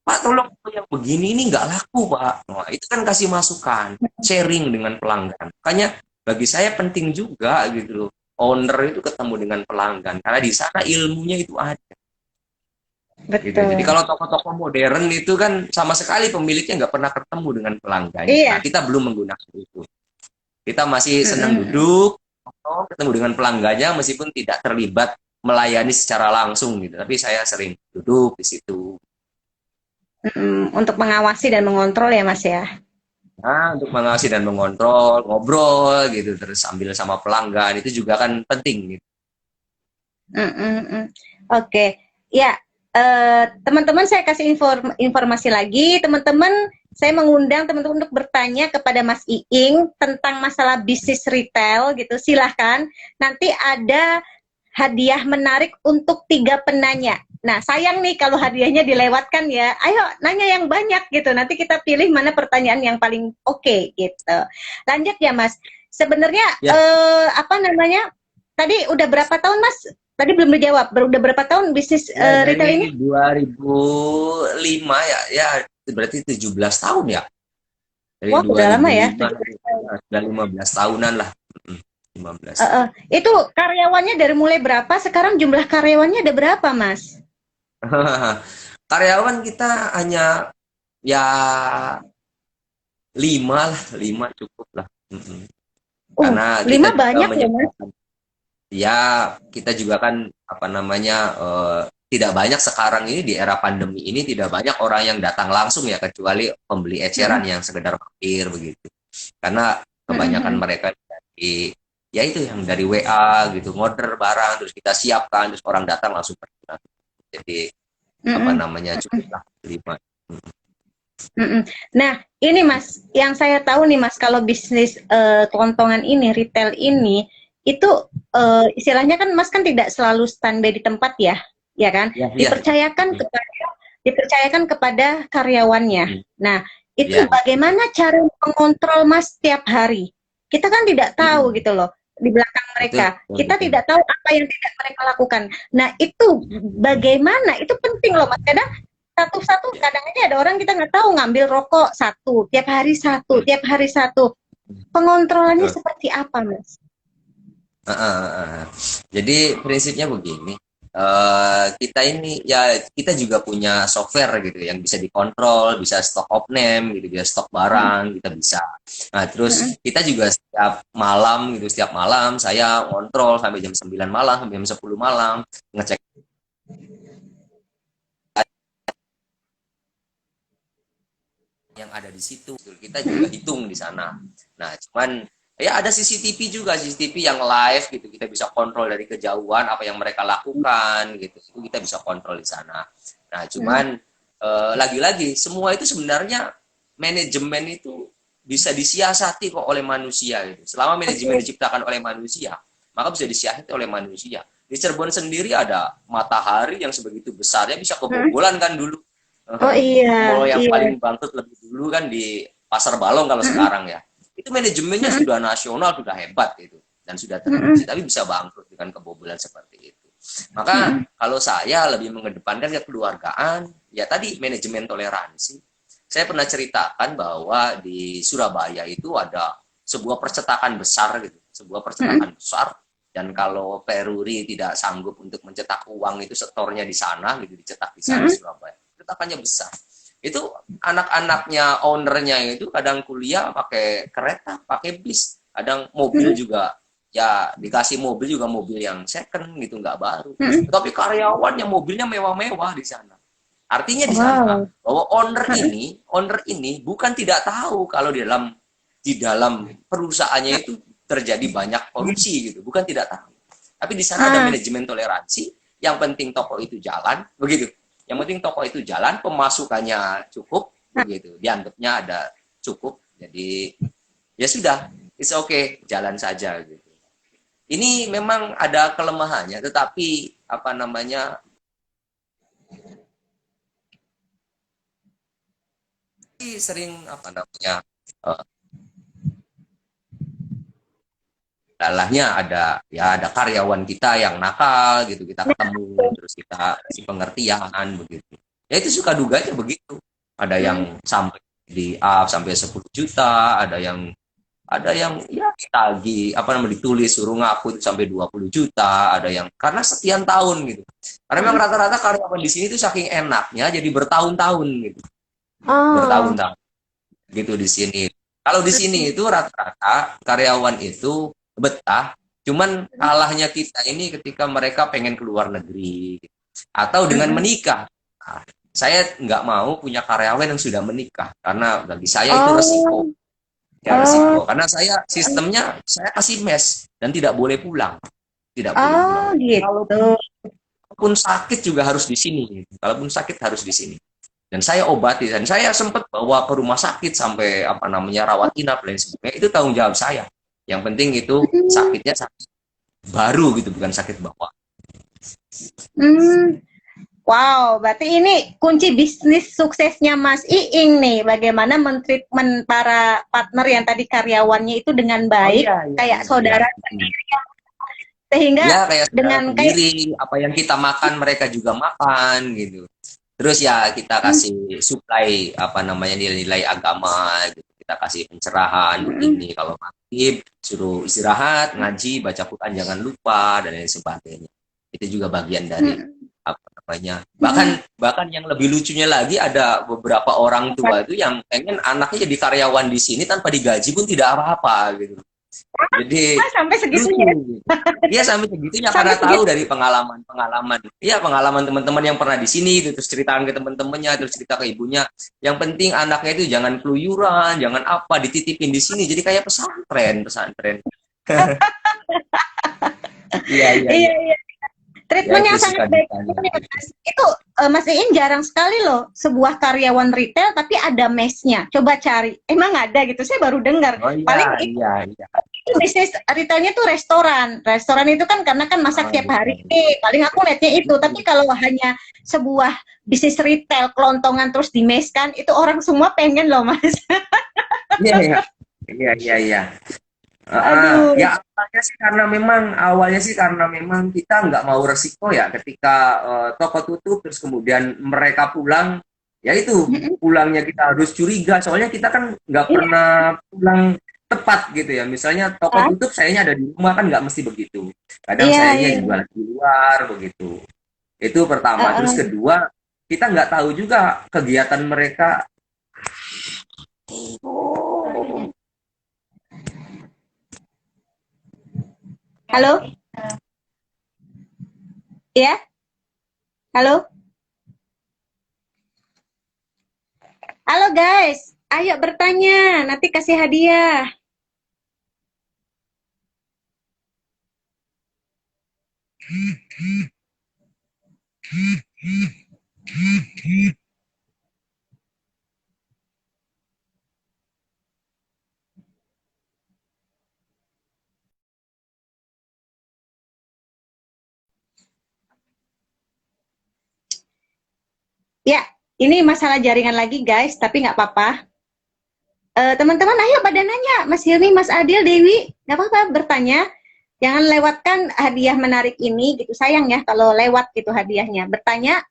[SPEAKER 2] Pak tolong yang begini ini nggak laku Pak. Nah, itu kan kasih masukan, sharing dengan pelanggan. Makanya bagi saya penting juga gitu, owner itu ketemu dengan pelanggan, karena di sana ilmunya itu ada. Gitu. Jadi kalau toko-toko modern itu kan sama sekali pemiliknya nggak pernah ketemu dengan pelanggan. Nah, kita belum menggunakan itu. Kita masih senang duduk, ketemu dengan pelanggannya meskipun tidak terlibat melayani secara langsung gitu. Tapi saya sering duduk di situ.
[SPEAKER 1] Untuk mengawasi dan mengontrol ya Mas ya.
[SPEAKER 2] Nah, untuk mengawasi dan mengontrol, ngobrol gitu, terus sambil sama pelanggan itu juga kan penting gitu.
[SPEAKER 1] Oke. Ya. Teman-teman saya kasih informasi lagi, teman-teman saya mengundang teman-teman untuk bertanya kepada Mas Iing tentang masalah bisnis retail gitu, silahkan. Nanti ada hadiah menarik untuk 3 penanya. Nah, sayang nih kalau hadiahnya dilewatkan ya. Ayo nanya yang banyak gitu. Nanti kita pilih mana pertanyaan yang paling oke gitu. Lanjut ya, Mas. Sebenarnya
[SPEAKER 2] Ya,
[SPEAKER 1] apa namanya? Tadi udah berapa tahun, Mas? Tadi belum dijawab. Udah berapa tahun bisnis
[SPEAKER 2] ya
[SPEAKER 1] retail ini?
[SPEAKER 2] dari 2005 ya, ya berarti 17 tahun ya. Dari
[SPEAKER 1] Wah, udah lama ya.
[SPEAKER 2] 2005 sudah 15 tahunan lah. 15.
[SPEAKER 1] Itu karyawannya dari mulai berapa? Sekarang jumlah karyawannya ada berapa, Mas?
[SPEAKER 2] Karyawan kita hanya ya 5 lah, 5 cukup lah. Karena kita
[SPEAKER 1] 5
[SPEAKER 2] juga
[SPEAKER 1] banyak loh, Mas.
[SPEAKER 2] ya kita juga kan apa namanya tidak banyak sekarang ini di era pandemi ini tidak banyak orang yang datang langsung ya kecuali pembeli eceran yang sekedar mampir begitu. Karena kebanyakan mereka dari ya itu yang dari WA gitu, order barang terus kita siapkan terus orang datang langsung pergi. Jadi apa namanya cukup lah 5.
[SPEAKER 1] Nah, ini Mas, yang saya tahu nih Mas, kalau bisnis kelontongan ini, retail ini, itu istilahnya kan Mas kan tidak selalu standby di tempat ya, ya kan?
[SPEAKER 2] Ya,
[SPEAKER 1] Dipercayakan kepada karyawannya. Nah, itu
[SPEAKER 2] ya.
[SPEAKER 1] bagaimana cara mengontrol Mas setiap hari? Kita kan tidak tahu gitu loh di belakang mereka.
[SPEAKER 2] Betul,
[SPEAKER 1] Kita
[SPEAKER 2] betul.
[SPEAKER 1] tidak tahu apa yang tidak mereka lakukan. Nah, itu bagaimana? Itu penting loh Mas. Kadang satu-satu, kadang aja ada orang kita nggak tahu ngambil rokok satu, tiap hari satu. Pengontrolannya
[SPEAKER 2] Betul.
[SPEAKER 1] seperti apa, Mas?
[SPEAKER 2] Jadi prinsipnya begini, kita ini ya kita juga punya software gitu yang bisa dikontrol, bisa stok of name gitu, bisa stok barang, kita bisa. Nah, terus kita juga setiap malam saya kontrol sampai jam 9 malam, sampai jam 10 malam, ngecek yang ada di situ. Kita juga hitung di sana. Nah, cuman ya ada CCTV juga, CCTV yang live gitu. Kita bisa kontrol dari kejauhan apa yang mereka lakukan gitu. Itu kita bisa kontrol di sana. Nah, cuman lagi-lagi semua itu sebenarnya manajemen itu bisa disiasati kok oleh manusia gitu. Selama manajemen diciptakan oleh manusia, maka bisa disiasati oleh manusia. Di Cirebon sendiri ada matahari yang sebegitu besarnya bisa kebobolan kan dulu.
[SPEAKER 1] Oh iya,
[SPEAKER 2] Mall yang
[SPEAKER 1] iya.
[SPEAKER 2] paling bangkrut lebih dulu kan di Pasar Balong kalau sekarang ya. Itu manajemennya sudah nasional, sudah hebat gitu. Dan sudah teruji, tapi bisa bangkrut dengan kebobolan seperti itu. Maka kalau saya lebih mengedepankan kekeluargaan, ya tadi manajemen toleransi. Saya pernah ceritakan bahwa di Surabaya itu ada sebuah percetakan besar gitu. Sebuah percetakan besar. Dan kalau Peruri tidak sanggup untuk mencetak uang itu setornya di sana, gitu dicetak di sana Surabaya. Cetakannya besar. Itu anak-anaknya ownernya itu kadang kuliah pakai kereta, pakai bis, kadang mobil juga ya dikasih mobil juga mobil yang second gitu nggak baru. Tapi karyawannya mobilnya mewah-mewah di sana. Artinya di sana bahwa owner ini bukan tidak tahu kalau di dalam perusahaannya itu terjadi banyak korupsi gitu, bukan tidak tahu. Tapi di sana ada manajemen toleransi, yang penting toko itu jalan, begitu. Yang penting toko itu jalan, pemasukannya cukup, begitu. Dianggapnya ada cukup, jadi ya sudah, it's okay, jalan saja gitu. Ini memang ada kelemahannya, tetapi apa namanya sering apa namanya salahnya ada karyawan kita yang nakal gitu, kita ketemu terus kita kasih pengertian begitu. Ya itu suka duganya begitu. Ada yang sampai di up sampai 10 juta, ada yang ya ditagi apa namanya ditulis suruh ngaku itu sampai 20 juta, ada yang karena sekian tahun gitu. Karena memang rata-rata karyawan di sini tuh saking enaknya jadi bertahun-tahun gitu. Bertahun-tahun gitu di sini. Kalau di sini itu rata-rata karyawan itu betah, cuman kalahnya kita ini ketika mereka pengen keluar negeri atau dengan menikah. Nah, saya nggak mau punya karyawan yang sudah menikah karena bagi saya itu resiko. Ya resiko. Karena saya sistemnya saya kasih mes dan tidak boleh pulang. Tidak boleh pulang.
[SPEAKER 1] Gitu.
[SPEAKER 2] Kalaupun sakit juga harus di sini. Kalaupun sakit harus di sini. Dan saya obati dan saya sempat bawa ke rumah sakit sampai apa namanya rawat inap dan sebagainya. Itu tanggung jawab saya. Yang penting itu sakitnya sakit baru gitu, bukan sakit bawaan.
[SPEAKER 1] Wow, berarti ini kunci bisnis suksesnya Mas Iing nih. Bagaimana mentreatment para partner yang tadi karyawannya itu dengan
[SPEAKER 2] Oh
[SPEAKER 1] baik,
[SPEAKER 2] iya, iya,
[SPEAKER 1] kayak
[SPEAKER 2] iya, iya.
[SPEAKER 1] saudara,
[SPEAKER 2] Hmm.
[SPEAKER 1] sehingga
[SPEAKER 2] Ya kayak saudara
[SPEAKER 1] dengan kayak
[SPEAKER 2] sendiri, apa yang kita makan mereka juga makan gitu. Terus ya kita kasih supply apa namanya nilai-nilai agama gitu. Kita kasih pencerahan begini kalau maghrib suruh istirahat, ngaji, baca Quran jangan lupa dan lain sebagainya. Itu juga bagian dari apa namanya. Bahkan bahkan yang lebih lucunya lagi ada beberapa orang tua itu yang pengen anaknya jadi karyawan di sini tanpa digaji pun tidak apa-apa gitu. Jadi
[SPEAKER 1] sampai
[SPEAKER 2] lucu
[SPEAKER 1] segitunya,
[SPEAKER 2] gitu. Dia sampai segitunya
[SPEAKER 1] sampai
[SPEAKER 2] karena tahu
[SPEAKER 1] segitu.
[SPEAKER 2] dari pengalaman-pengalaman. Iya, pengalaman teman-teman yang pernah di sini gitu, terus ceritakan ke teman-temannya, terus cerita ke ibunya. Yang penting anaknya itu jangan keluyuran, jangan apa, dititipin di sini. Jadi kayak pesantren, pesantren. Iya, iya,
[SPEAKER 1] Iya,
[SPEAKER 2] iya.
[SPEAKER 1] iya.
[SPEAKER 2] Ya
[SPEAKER 1] Treatmentnya
[SPEAKER 2] itu
[SPEAKER 1] sangat
[SPEAKER 2] suka
[SPEAKER 1] baik
[SPEAKER 2] dukanya
[SPEAKER 1] sekali,
[SPEAKER 2] gitu.
[SPEAKER 1] Mas. Itu Mas Iing jarang sekali loh sebuah karyawan retail tapi ada mesnya. Coba cari. Emang ada gitu? Saya baru dengar.
[SPEAKER 2] Oh iya,
[SPEAKER 1] Paling
[SPEAKER 2] iya, iya.
[SPEAKER 1] itu bisnis retailnya tuh restoran. Restoran itu kan karena kan masak
[SPEAKER 2] Oh,
[SPEAKER 1] tiap
[SPEAKER 2] iya,
[SPEAKER 1] hari
[SPEAKER 2] iya.
[SPEAKER 1] nih. Paling aku lihatnya itu. Tapi kalau hanya sebuah bisnis retail kelontongan terus dimeskan, itu orang semua pengen loh, Mas.
[SPEAKER 2] Iya, iya. Iya, iya, iya.
[SPEAKER 1] Aduh.
[SPEAKER 2] Ya awalnya sih karena memang kita nggak mau resiko ya ketika toko tutup terus kemudian mereka pulang, ya itu pulangnya kita harus curiga soalnya kita kan nggak
[SPEAKER 1] Iya
[SPEAKER 2] pernah pulang tepat gitu ya, misalnya toko
[SPEAKER 1] kan?
[SPEAKER 2] tutup sayanya ada di rumah kan nggak mesti begitu, kadang
[SPEAKER 1] Iya,
[SPEAKER 2] sayanya
[SPEAKER 1] iya.
[SPEAKER 2] juga lagi di luar begitu. Itu pertama, terus
[SPEAKER 1] Heeh.
[SPEAKER 2] kedua kita nggak tahu juga kegiatan mereka.
[SPEAKER 1] Halo? Ya? Halo? Halo guys, ayo bertanya, nanti kasih hadiah. Ya, ini masalah jaringan lagi guys, tapi nggak apa-apa. Teman-teman, ayo pada nanya, Mas Hilmi, Mas Adil, Dewi, nggak apa-apa bertanya. Jangan lewatkan hadiah menarik ini, gitu. Sayang ya kalau lewat gitu hadiahnya. Bertanya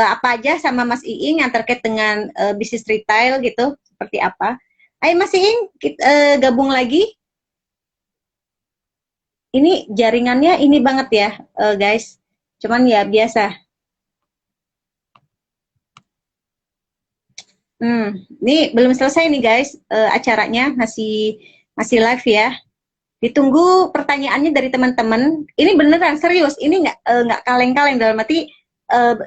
[SPEAKER 1] apa aja sama Mas Iing yang terkait dengan bisnis retail gitu, seperti apa. Ayo Mas Iing, kita, gabung lagi. Ini jaringannya ini banget ya, guys. Cuman ya biasa. Ini belum selesai nih guys, acaranya masih masih live ya. Ditunggu pertanyaannya dari teman-teman. Ini beneran serius, ini nggak kaleng-kaleng, dalam arti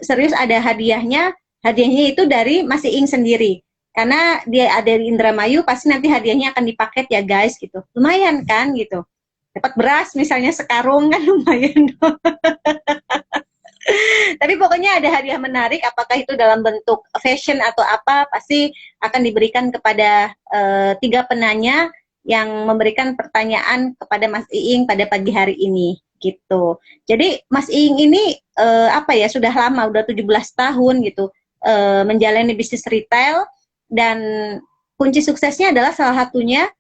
[SPEAKER 1] serius ada hadiahnya. Hadiahnya itu dari Mas Iing sendiri. Karena dia ada di Indramayu, pasti nanti hadiahnya akan dipaket ya guys gitu. Lumayan kan gitu. Dapat beras misalnya sekarung kan lumayan. Tapi pokoknya ada hadiah menarik, apakah itu dalam bentuk fashion atau apa, pasti akan diberikan kepada tiga penanya yang memberikan pertanyaan kepada Mas Iing pada pagi hari ini gitu. Jadi Mas Iing ini apa ya, sudah lama, udah 17 tahun gitu menjalani bisnis retail, dan kunci suksesnya adalah salah satunya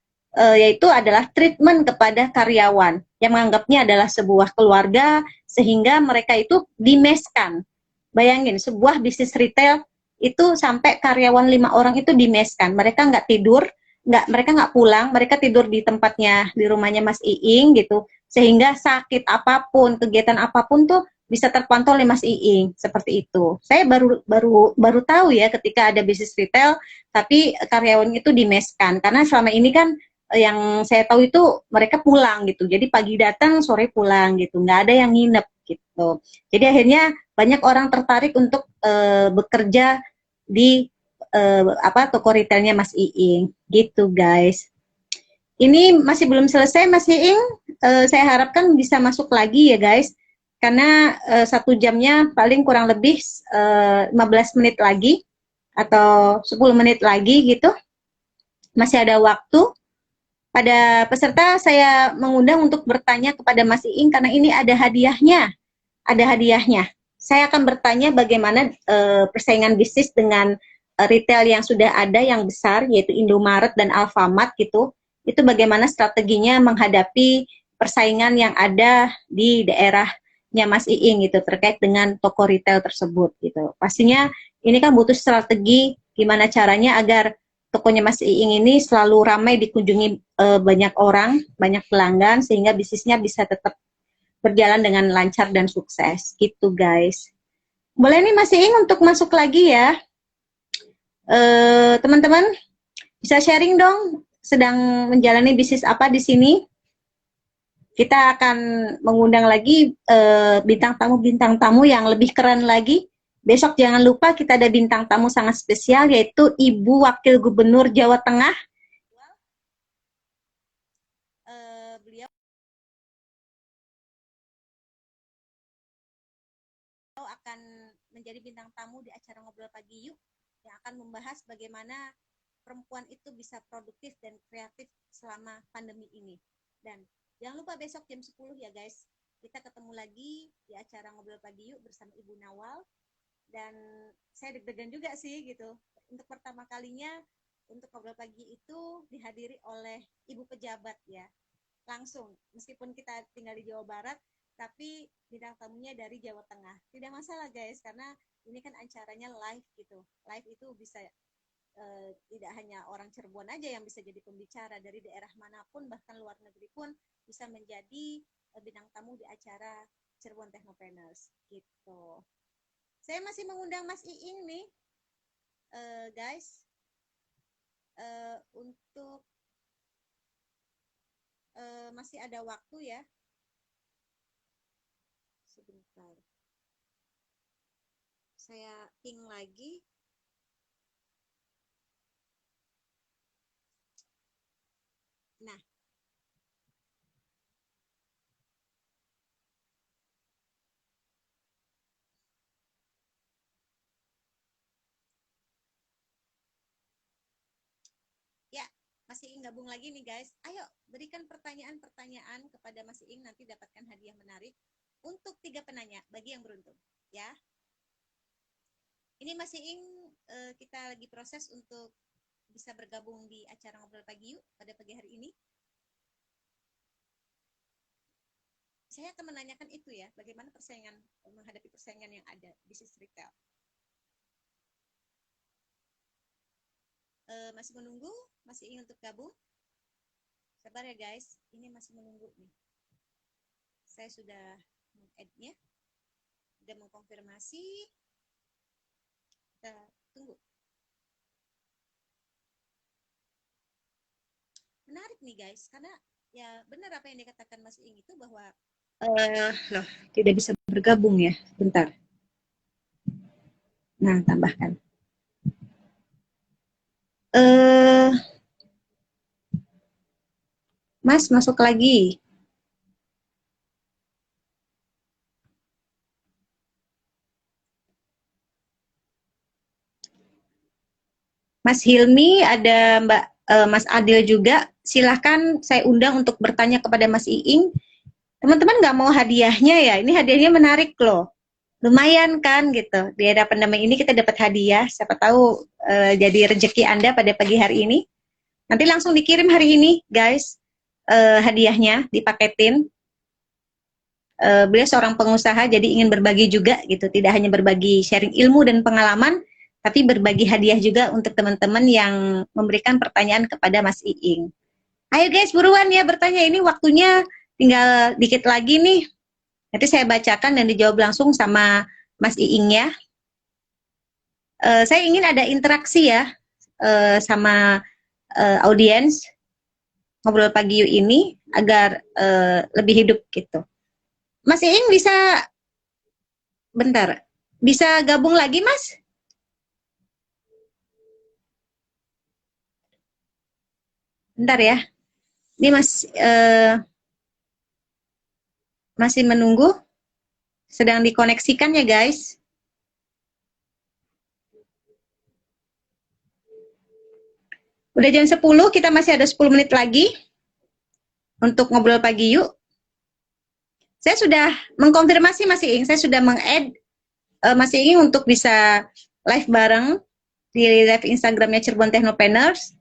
[SPEAKER 1] yaitu adalah treatment kepada karyawan yang menganggapnya adalah sebuah keluarga, sehingga mereka itu dimeskan. Bayangin, sebuah bisnis retail itu sampai karyawan 5 orang itu dimeskan. Mereka nggak tidur, mereka nggak pulang, mereka tidur di tempatnya, di rumahnya Mas Iing gitu, sehingga sakit apapun, kegiatan apapun tuh bisa terpantau oleh Mas Iing, seperti itu. Saya baru tahu ya ketika ada bisnis retail tapi karyawannya itu dimeskan, karena selama ini kan yang saya tahu itu mereka pulang gitu, jadi pagi datang sore pulang gitu, nggak ada yang nginep gitu. Jadi akhirnya banyak orang tertarik untuk bekerja di toko retailnya Mas Iing gitu guys. Ini masih belum selesai Mas Iing, saya harapkan bisa masuk lagi ya guys, karena 1 jamnya paling kurang lebih 15 menit lagi atau 10 menit lagi gitu, masih ada waktu. Pada peserta saya mengundang untuk bertanya kepada Mas Iing karena ini ada hadiahnya. Ada hadiahnya. saya akan bertanya bagaimana persaingan bisnis dengan retail yang sudah ada yang besar, yaitu Indomaret dan Alfamart gitu. Itu bagaimana strateginya menghadapi persaingan yang ada di daerahnya Mas Iing gitu terkait dengan toko retail tersebut gitu. Pastinya ini kan butuh strategi gimana caranya agar tokonya Mas Iing ini selalu ramai dikunjungi banyak orang, banyak pelanggan sehingga bisnisnya bisa tetap berjalan dengan lancar dan sukses gitu guys. Boleh nih Mas Iing untuk masuk lagi ya. Teman-teman bisa sharing dong sedang menjalani bisnis apa di sini. Kita akan mengundang lagi bintang tamu yang lebih keren lagi. Besok jangan lupa kita ada bintang tamu sangat spesial yaitu Ibu Wakil Gubernur Jawa Tengah. Beliau akan menjadi bintang tamu di acara Ngobrol Pagi Yuk yang akan membahas bagaimana perempuan itu bisa produktif dan kreatif selama pandemi ini. Dan jangan lupa besok jam 10 ya guys. Kita ketemu lagi di acara Ngobrol Pagi Yuk bersama Ibu Nawal. Dan saya deg-degan juga sih gitu. Untuk pertama kalinya untuk Ngobrol Pagi itu dihadiri oleh Ibu Pejabat ya. Langsung, meskipun kita tinggal di Jawa Barat, tapi bintang tamunya dari Jawa Tengah. Tidak masalah guys, karena ini kan acaranya live gitu. Live itu bisa tidak hanya orang Cirebon aja yang bisa jadi pembicara, dari daerah manapun bahkan luar negeri pun bisa menjadi bintang tamu di acara Cirebon Technopreneurs gitu. Saya masih mengundang Mas Iing nih guys untuk masih ada waktu ya. Sebentar. Saya ping lagi. Nah. Ya, Mas Iing gabung lagi nih guys. Ayo berikan pertanyaan-pertanyaan kepada Mas Iing, nanti dapatkan hadiah menarik untuk 3 penanya bagi yang beruntung ya. Ini Mas Iing kita lagi proses untuk bisa bergabung di acara Ngobrol Pagi Yuk pada pagi hari ini. Saya akan menanyakan itu ya, bagaimana persaingan menghadapi persaingan yang ada di bisnis retail. Masih menunggu, masih ingin untuk gabung? Sabar ya guys, ini masih menunggu nih. Saya sudah meng-add-nya, sudah mengkonfirmasi. Kita tunggu. Menarik nih guys, karena ya benar apa yang dikatakan Mas Iing itu bahwa loh, tidak bisa bergabung ya, bentar. Nah, tambahkan. Mas, masuk lagi. Mas Hilmi, ada Mas Adil juga. Silahkan saya undang untuk bertanya kepada Mas Iing. Teman-teman nggak mau hadiahnya ya? Ini hadiahnya menarik loh. Lumayan kan gitu. Di era pandemi ini kita dapat hadiah. Siapa tahu jadi rezeki Anda pada pagi hari ini. Nanti langsung dikirim hari ini, guys. Hadiahnya dipaketin. Beliau seorang pengusaha, jadi ingin berbagi juga gitu. Tidak hanya berbagi sharing ilmu dan pengalaman, tapi berbagi hadiah juga untuk teman-teman yang memberikan pertanyaan kepada Mas Iing. Ayo guys, buruan ya bertanya. Ini waktunya tinggal dikit lagi nih. Nanti saya bacakan dan dijawab langsung sama Mas Iing ya. Saya ingin ada interaksi ya sama audiens Ngobrol Pagi Yuk ini agar lebih hidup gitu. Mas Iing bisa, bentar, bisa gabung lagi Mas? Bentar ya, ini Mas masih menunggu, sedang dikoneksikan ya guys. Udah jam 10, kita masih ada 10 menit lagi untuk Ngobrol Pagi Yuk. Saya sudah mengkonfirmasi Mas Iing, saya sudah meng-add masih ingin untuk bisa live bareng di live Instagramnya Cirebon Technopreneurs.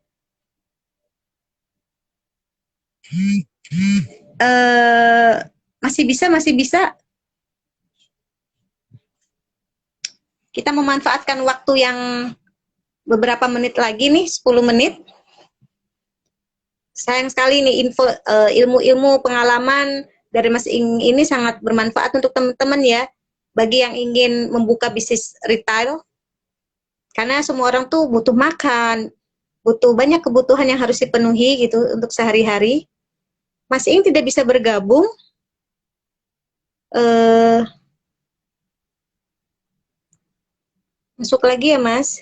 [SPEAKER 1] Masih bisa. Kita memanfaatkan waktu yang beberapa menit lagi nih, 10 menit. Sayang sekali nih ilmu-ilmu pengalaman dari Mas Ing ini sangat bermanfaat untuk teman-teman ya, bagi yang ingin membuka bisnis retail. Karena semua orang tuh butuh makan, butuh banyak kebutuhan yang harus dipenuhi gitu untuk sehari-hari. Mas Ing tidak bisa bergabung. Masuk lagi ya, Mas.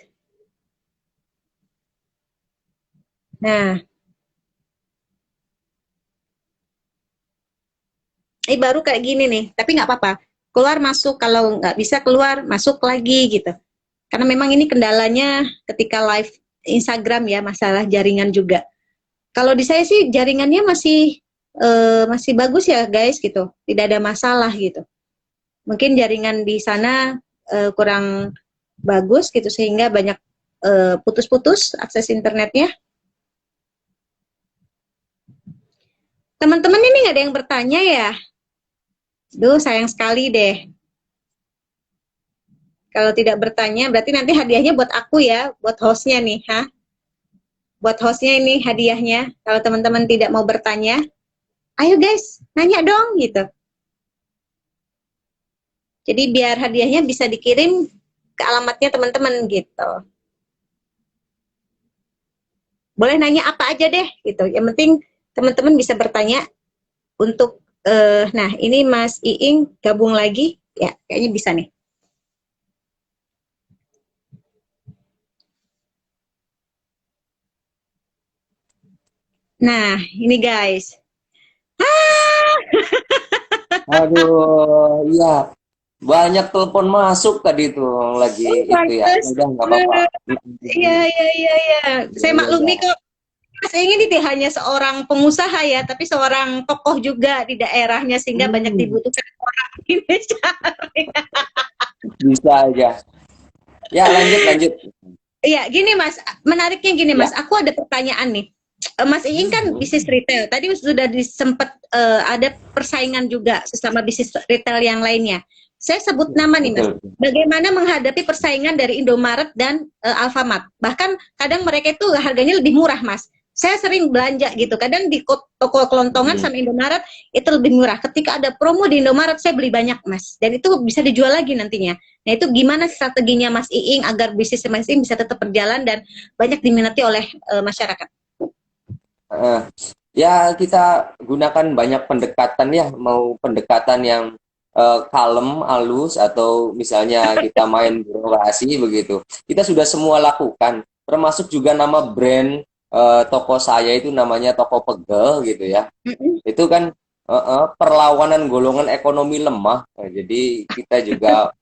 [SPEAKER 1] Nah, ini baru kayak gini nih, tapi nggak apa-apa. Keluar masuk, kalau nggak bisa keluar masuk lagi gitu. Karena memang ini kendalanya ketika live Instagram ya, masalah jaringan juga. Kalau di saya sih jaringannya masih bagus ya guys gitu, tidak ada masalah gitu. Mungkin jaringan di sana kurang bagus gitu sehingga banyak putus-putus akses internetnya. Teman-teman ini nggak ada yang bertanya ya? Duh, sayang sekali deh. Kalau tidak bertanya, berarti nanti hadiahnya buat aku ya, buat hostnya nih, ha? Buat hostnya ini hadiahnya. Kalau teman-teman tidak mau bertanya, ayo guys, nanya dong gitu. Jadi biar hadiahnya bisa dikirim ke alamatnya teman-teman gitu. Boleh nanya apa aja deh gitu. Yang penting teman-teman bisa bertanya untuk nah ini Mas Iing gabung lagi ya, kayaknya bisa nih. Nah ini guys.
[SPEAKER 2] Aduh, iya. Banyak telepon masuk tadi tuh lagi itu ya. Udah nggak apa-apa.
[SPEAKER 1] Iya. Saya
[SPEAKER 2] Iya,
[SPEAKER 1] maklumi
[SPEAKER 2] iya.
[SPEAKER 1] kok. Saya ini tidak hanya seorang pengusaha ya, tapi seorang tokoh juga di daerahnya sehingga banyak dibutuhkan orang ini.
[SPEAKER 2] Bisa aja. Ya, lanjut.
[SPEAKER 1] Iya, gini Mas, menariknya gini Mas,
[SPEAKER 2] Ya.
[SPEAKER 1] aku ada pertanyaan nih. Mas Iing kan bisnis retail, tadi sudah disempet ada persaingan juga sesama bisnis retail yang lainnya. Saya sebut nama nih Mas,
[SPEAKER 2] Betul.
[SPEAKER 1] bagaimana menghadapi persaingan dari Indomaret dan Alfamart. Bahkan kadang mereka itu harganya lebih murah Mas. Saya sering belanja gitu, kadang di toko kelontongan sama Indomaret itu lebih murah. Ketika ada promo di Indomaret, saya beli banyak Mas, dan itu bisa dijual lagi nantinya. Nah itu gimana strateginya Mas Iing agar bisnis Mas Iing bisa tetap berjalan dan banyak diminati oleh masyarakat?
[SPEAKER 2] Ya, kita gunakan banyak pendekatan ya, mau pendekatan yang kalem, halus, atau misalnya kita main birokrasi begitu. Kita sudah semua lakukan, termasuk juga nama brand toko saya itu namanya Toko Pegel gitu ya. Itu kan perlawanan golongan ekonomi lemah. Nah, jadi kita juga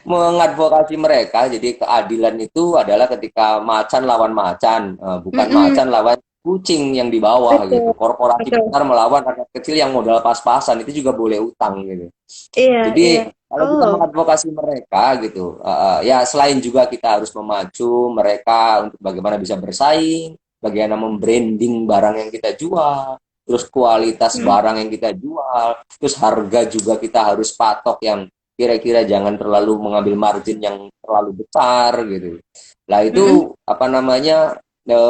[SPEAKER 2] mengadvokasi mereka. Jadi keadilan itu adalah ketika macan lawan macan, bukan macan lawan kucing yang di bawah gitu. Korporasi besar melawan rakyat kecil yang modal pas-pasan, itu juga boleh utang gitu. Jadi kalau kita mengadvokasi mereka gitu, ya selain juga kita harus memacu mereka untuk bagaimana bisa bersaing, bagaimana membranding barang yang kita jual, terus kualitas barang yang kita jual, terus harga juga kita harus patok yang kira-kira jangan terlalu mengambil margin yang terlalu besar gitu. Nah itu apa namanya,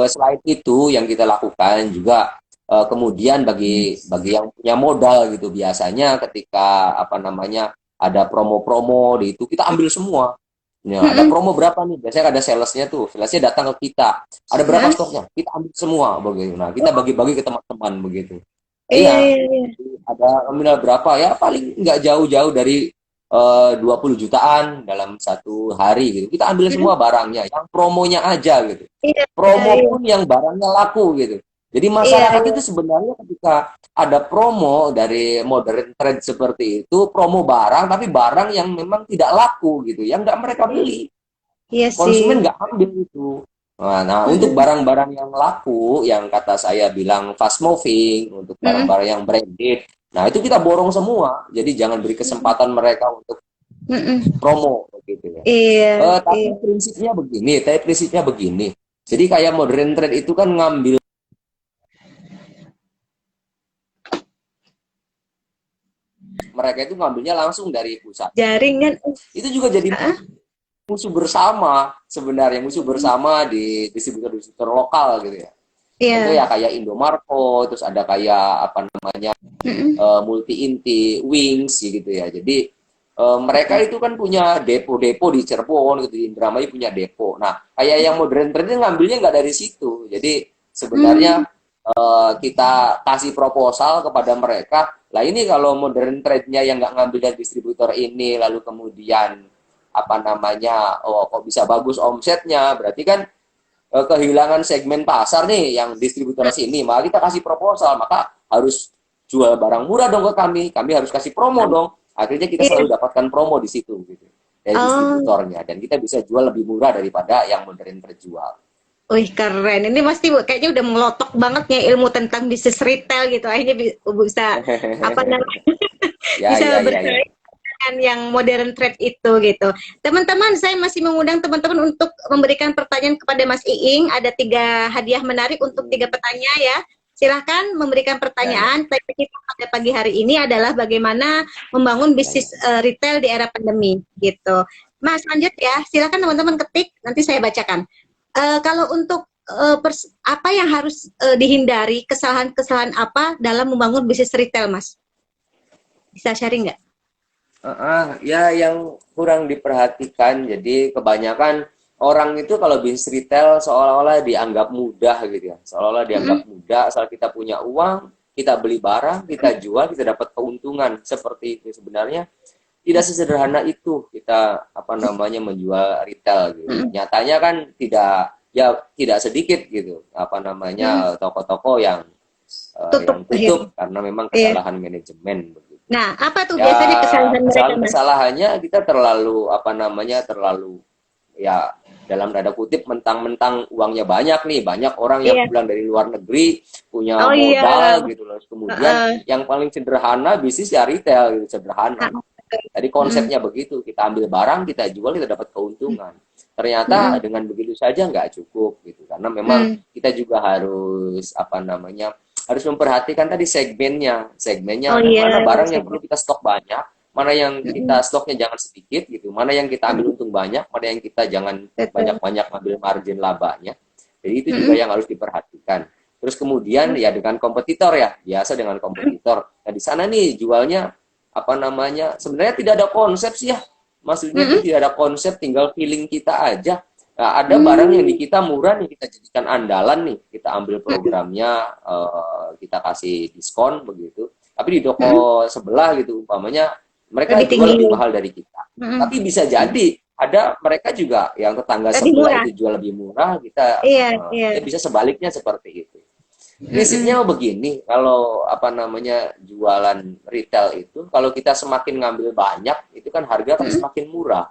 [SPEAKER 2] selain itu yang kita lakukan juga kemudian bagi yang punya modal gitu, biasanya ketika apa namanya ada promo-promo di itu kita ambil semua. Ya, ada promo berapa nih? Biasanya ada salesnya tuh, salesnya datang ke kita. Ada berapa stoknya? Kita ambil semua begitu. Nah, kita bagi-bagi ke teman-teman begitu. Iya, ada nominal berapa ya? Paling nggak jauh-jauh dari 20 jutaan dalam satu hari gitu. Kita ambil semua barangnya, yang promonya aja gitu. Promo pun yang barangnya laku gitu. Jadi masyarakat itu sebenarnya ketika ada promo dari modern trade seperti itu, promo barang tapi barang yang memang tidak laku gitu, yang nggak mereka beli. Konsumen nggak ambil itu. Nah, untuk barang-barang yang laku, yang kata saya bilang fast moving, untuk barang-barang yang branded, nah itu kita borong semua. Jadi jangan beri kesempatan mereka untuk promo gitu ya.
[SPEAKER 1] Iya,
[SPEAKER 2] Tapi
[SPEAKER 1] iya.
[SPEAKER 2] prinsipnya begini. Jadi kayak modern trade itu kan ngambil, mereka itu ngambilnya langsung dari pusat.
[SPEAKER 1] Jaringan.
[SPEAKER 2] Itu juga jadi
[SPEAKER 1] Ah,
[SPEAKER 2] musuh bersama sebenarnya, musuh bersama di distributor-distributor lokal gitu ya. Contoh
[SPEAKER 1] iya.
[SPEAKER 2] ya kayak Indomarko, terus ada kayak apa namanya
[SPEAKER 1] Mm-mm.
[SPEAKER 2] Multi Inti, Wings gitu ya. Jadi mereka itu kan punya depo-depo di Cirebon gitu, di Indramayu punya depo. Nah, kayak yang modern trade ngambilnya nggak dari situ. Jadi sebenarnya
[SPEAKER 1] Hmm,
[SPEAKER 2] kita kasih proposal kepada mereka. Lah ini kalau modern trade-nya yang nggak ngambil dari distributor ini, lalu kemudian apa namanya, oh kok bisa bagus omsetnya, berarti kan kehilangan segmen pasar nih yang distributor sini. Maka kita kasih proposal, maka harus jual barang murah dong ke kami harus kasih promo dong. Akhirnya kita
[SPEAKER 1] iya.
[SPEAKER 2] selalu dapatkan promo di situ gitu dari
[SPEAKER 1] Oh,
[SPEAKER 2] distributornya, dan kita bisa jual lebih murah daripada yang modern terjual.
[SPEAKER 1] wih keren. Ini pasti kayaknya udah melotok banget ya ilmu tentang bisnis retail gitu. Akhirnya bisa apa namanya?
[SPEAKER 2] Ya,
[SPEAKER 1] Bisa
[SPEAKER 2] ya, ya, ya.
[SPEAKER 1] bersaing dengan yang modern trade itu gitu. Teman-teman, saya masih mengundang teman-teman untuk memberikan pertanyaan kepada Mas Iing. Ada 3 hadiah menarik untuk 3 petanya ya. Silahkan memberikan
[SPEAKER 2] Ya, ya,
[SPEAKER 1] pertanyaan. Topik kita pada pagi hari ini adalah bagaimana membangun
[SPEAKER 2] ya, ya.
[SPEAKER 1] bisnis retail di era pandemi gitu. Mas, lanjut ya. Silahkan teman-teman ketik, nanti saya bacakan. Kalau untuk apa yang harus dihindari, kesalahan-kesalahan apa dalam membangun bisnis retail, Mas? Bisa sharing nggak?
[SPEAKER 2] Ya yang kurang diperhatikan. Jadi kebanyakan orang itu kalau bisnis retail seolah-olah dianggap mudah gitu ya. Seolah-olah dianggap
[SPEAKER 1] Mm-mm.
[SPEAKER 2] mudah asal kita punya uang, kita beli barang, kita jual, kita dapat keuntungan. Seperti itu sebenarnya tidak sesederhana itu kita apa namanya menjual retail gitu.
[SPEAKER 1] Mm-mm.
[SPEAKER 2] Nyatanya kan tidak sedikit gitu apa
[SPEAKER 1] Mm.
[SPEAKER 2] namanya toko-toko yang
[SPEAKER 1] Tutup
[SPEAKER 2] tutup
[SPEAKER 1] akhirnya.
[SPEAKER 2] karena memang
[SPEAKER 1] Iya.
[SPEAKER 2] kesalahan manajemen begitu.
[SPEAKER 1] Nah, apa tuh
[SPEAKER 2] Ya,
[SPEAKER 1] biasanya kesalahan mereka, Mas?
[SPEAKER 2] kesalahan-kesalahannya kita terlalu apa namanya terlalu ya dalam tanda kutip mentang-mentang uangnya banyak nih, banyak orang yang
[SPEAKER 1] Iya.
[SPEAKER 2] pulang dari luar negeri punya
[SPEAKER 1] Oh iya.
[SPEAKER 2] modal gitu loh. Kemudian
[SPEAKER 1] Heeh.
[SPEAKER 2] yang paling sederhana bisnis ya retail gitu, sederhana. Tadi
[SPEAKER 1] Mm-mm.
[SPEAKER 2] konsepnya begitu, kita ambil barang, kita jual, kita dapat keuntungan. Ternyata
[SPEAKER 1] Mm-mm.
[SPEAKER 2] dengan begitu saja nggak cukup gitu, karena memang
[SPEAKER 1] Mm.
[SPEAKER 2] kita juga harus apa namanya harus memperhatikan tadi
[SPEAKER 1] Oh
[SPEAKER 2] segmennya
[SPEAKER 1] iya,
[SPEAKER 2] mana barang yang
[SPEAKER 1] saya.
[SPEAKER 2] perlu kita stok banyak, mana yang
[SPEAKER 1] Mm-mm.
[SPEAKER 2] kita stoknya jangan sedikit gitu, mana yang kita ambil
[SPEAKER 1] Mm-mm.
[SPEAKER 2] untung banyak, mana yang kita jangan
[SPEAKER 1] Betul.
[SPEAKER 2] banyak-banyak ambil margin labanya. Jadi itu juga
[SPEAKER 1] Mm-mm.
[SPEAKER 2] yang harus diperhatikan. Terus kemudian ya dengan kompetitor ya, biasa dengan kompetitor. Nah di sana nih jualnya apa namanya sebenarnya tidak ada konsep sih ya, maksudnya itu
[SPEAKER 1] Mm-mm.
[SPEAKER 2] tidak ada konsep, tinggal feeling kita aja. Nah, ada barang yang di
[SPEAKER 1] Mm.
[SPEAKER 2] kita murah nih, kita jadikan andalan nih, kita ambil
[SPEAKER 1] Mm-mm.
[SPEAKER 2] programnya, kita kasih diskon begitu. Tapi di
[SPEAKER 1] Mm-mm.
[SPEAKER 2] toko sebelah gitu, umpamanya mereka
[SPEAKER 1] Lebih
[SPEAKER 2] jual
[SPEAKER 1] tinggi.
[SPEAKER 2] lebih mahal dari kita.
[SPEAKER 1] Mm-mm.
[SPEAKER 2] Tapi bisa jadi ada mereka juga yang tetangga
[SPEAKER 1] Lebih
[SPEAKER 2] sebelah
[SPEAKER 1] murah.
[SPEAKER 2] itu jual lebih murah, kita
[SPEAKER 1] Iya, iya.
[SPEAKER 2] ya bisa sebaliknya seperti itu.
[SPEAKER 1] Mm-mm.
[SPEAKER 2] Prinsipnya begini, kalau apa namanya jualan retail itu, kalau kita semakin ngambil banyak, itu kan harga kan
[SPEAKER 1] Mm-mm.
[SPEAKER 2] semakin murah.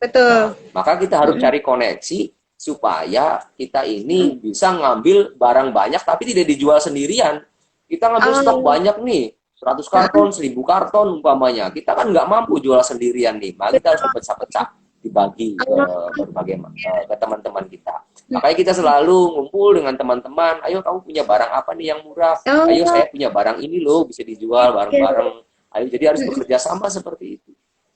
[SPEAKER 2] Nah,
[SPEAKER 1] Betul.
[SPEAKER 2] maka kita harus
[SPEAKER 1] Mm-mm.
[SPEAKER 2] cari koneksi supaya kita
[SPEAKER 1] Mm-mm.
[SPEAKER 2] ini bisa ngambil barang banyak tapi tidak dijual sendirian. Kita ngambil stok
[SPEAKER 1] Oh,
[SPEAKER 2] banyak nih, 100
[SPEAKER 1] heeh.
[SPEAKER 2] karton, 1000 karton umpamanya. Kita kan nggak mampu jual sendirian nih, maka kita harus dipecah-pecah, dibagi ke
[SPEAKER 1] Oh,
[SPEAKER 2] berbagai ke teman-teman kita. Makanya kita selalu ngumpul dengan teman-teman, ayo kamu punya barang apa nih yang murah? Ayo
[SPEAKER 1] oh,
[SPEAKER 2] saya punya barang ini loh, bisa dijual
[SPEAKER 1] iya.
[SPEAKER 2] bareng-bareng. Ayo jadi harus bekerja sama seperti itu.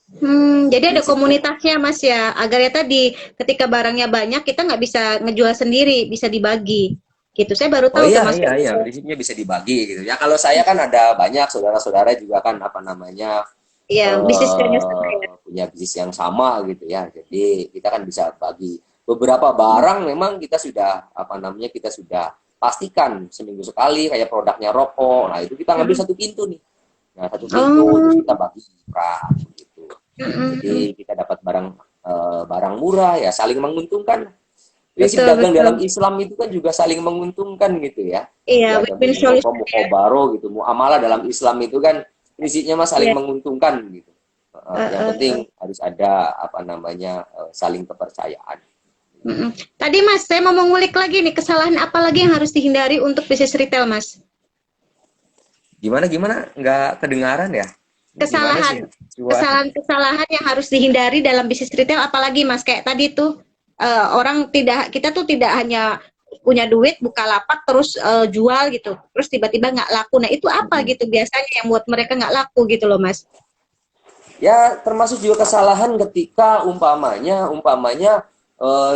[SPEAKER 1] Jadi ada
[SPEAKER 2] Prinsipnya
[SPEAKER 1] komunitasnya Mas ya, agar ya tadi ketika barangnya banyak kita nggak bisa ngejual sendiri, bisa dibagi. Gitu. Saya baru
[SPEAKER 2] oh
[SPEAKER 1] tahu tuh
[SPEAKER 2] iya,
[SPEAKER 1] Mas.
[SPEAKER 2] iya, iya, prinsipnya bisa dibagi gitu. Ya kalau saya kan ada banyak saudara-saudara juga kan apa namanya
[SPEAKER 1] Iya, bisnisnya sama ya.
[SPEAKER 2] punya bisnis yang sama gitu ya. Jadi kita kan bisa bagi. Beberapa barang memang kita sudah apa namanya kita sudah pastikan seminggu sekali kayak produknya rokok. Nah itu kita ngambil
[SPEAKER 1] Mm-mm.
[SPEAKER 2] satu pintu nih. Nah satu pintu terus
[SPEAKER 1] Oh,
[SPEAKER 2] kita bagi murah gitu. Jadi
[SPEAKER 1] mm-mm.
[SPEAKER 2] kita dapat barang murah ya saling menguntungkan. Prinsip
[SPEAKER 1] Betul,
[SPEAKER 2] dagang dalam
[SPEAKER 1] betul.
[SPEAKER 2] Islam itu kan juga saling menguntungkan gitu ya.
[SPEAKER 1] Iya,
[SPEAKER 2] Jadi ada
[SPEAKER 1] win-win solution ya.
[SPEAKER 2] mukobaro gitu. Muamalah dalam Islam itu kan prinsipnya mas saling
[SPEAKER 1] Iya.
[SPEAKER 2] menguntungkan gitu. Yang penting
[SPEAKER 1] Uh.
[SPEAKER 2] harus ada apa namanya saling kepercayaan.
[SPEAKER 1] Mm-mm. Tadi Mas, saya mau mengulik lagi nih, kesalahan apa lagi yang harus dihindari untuk bisnis retail, Mas?
[SPEAKER 2] Gimana gimana? Nggak kedengaran ya? Gimana sih?
[SPEAKER 1] Kesalahan yang harus dihindari dalam bisnis retail, apalagi Mas kayak tadi tuh kita tuh tidak hanya punya duit buka lapak terus jual gitu, terus tiba-tiba nggak laku. Nah itu apa gitu biasanya yang buat mereka nggak laku gitu loh Mas?
[SPEAKER 2] Ya, termasuk juga kesalahan ketika umpamanya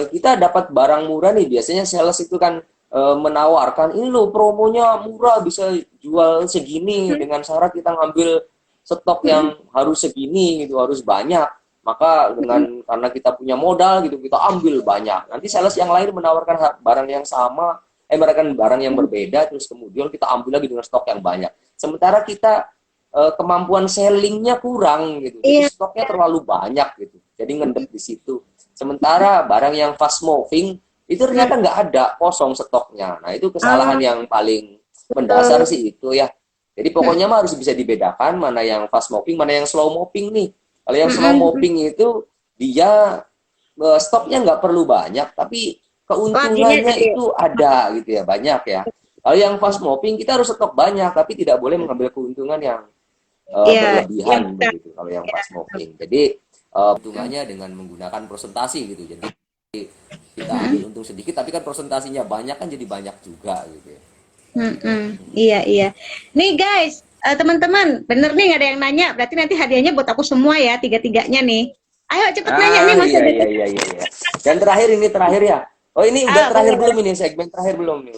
[SPEAKER 2] kita dapat barang murah nih. Biasanya sales itu kan menawarkan, ini loh promonya murah, bisa jual segini dengan syarat kita ngambil stok yang harus segini gitu, harus banyak. Maka karena kita punya modal gitu, kita ambil banyak. Nanti sales yang lain menawarkan barang yang sama, menawarkan barang yang berbeda, terus kemudian kita ambil lagi dengan stok yang banyak. Sementara kita kemampuan sellingnya kurang gitu, jadi stoknya terlalu banyak gitu, jadi ngendep di situ. Sementara barang yang fast moving itu ternyata nggak ada, kosong stoknya. Nah itu kesalahan yang paling mendasar sih itu ya. Jadi pokoknya mah harus bisa dibedakan mana yang fast moving, mana yang slow moving nih. Kalau yang slow moving itu dia stoknya nggak perlu banyak, tapi keuntungannya itu ada gitu ya, banyak ya. Kalau yang fast moving kita harus stok banyak, tapi tidak boleh mengambil keuntungan yang berlebihan begitu kalau yang fast moving. Jadi keuntungannya dengan menggunakan presentasi gitu. Jadi kita ambil untung sedikit, tapi kan presentasinya banyak kan jadi banyak juga gitu ya.
[SPEAKER 1] Iya. Nih guys, teman-teman, bener nih nggak ada yang nanya, berarti nanti hadiahnya buat aku semua ya, tiga-tiganya nih. Ayo cepet nanya nih Mas.
[SPEAKER 2] Iya. Dan terakhir ya. Oh ini udah terakhir belum ini, segmen terakhir belum nih?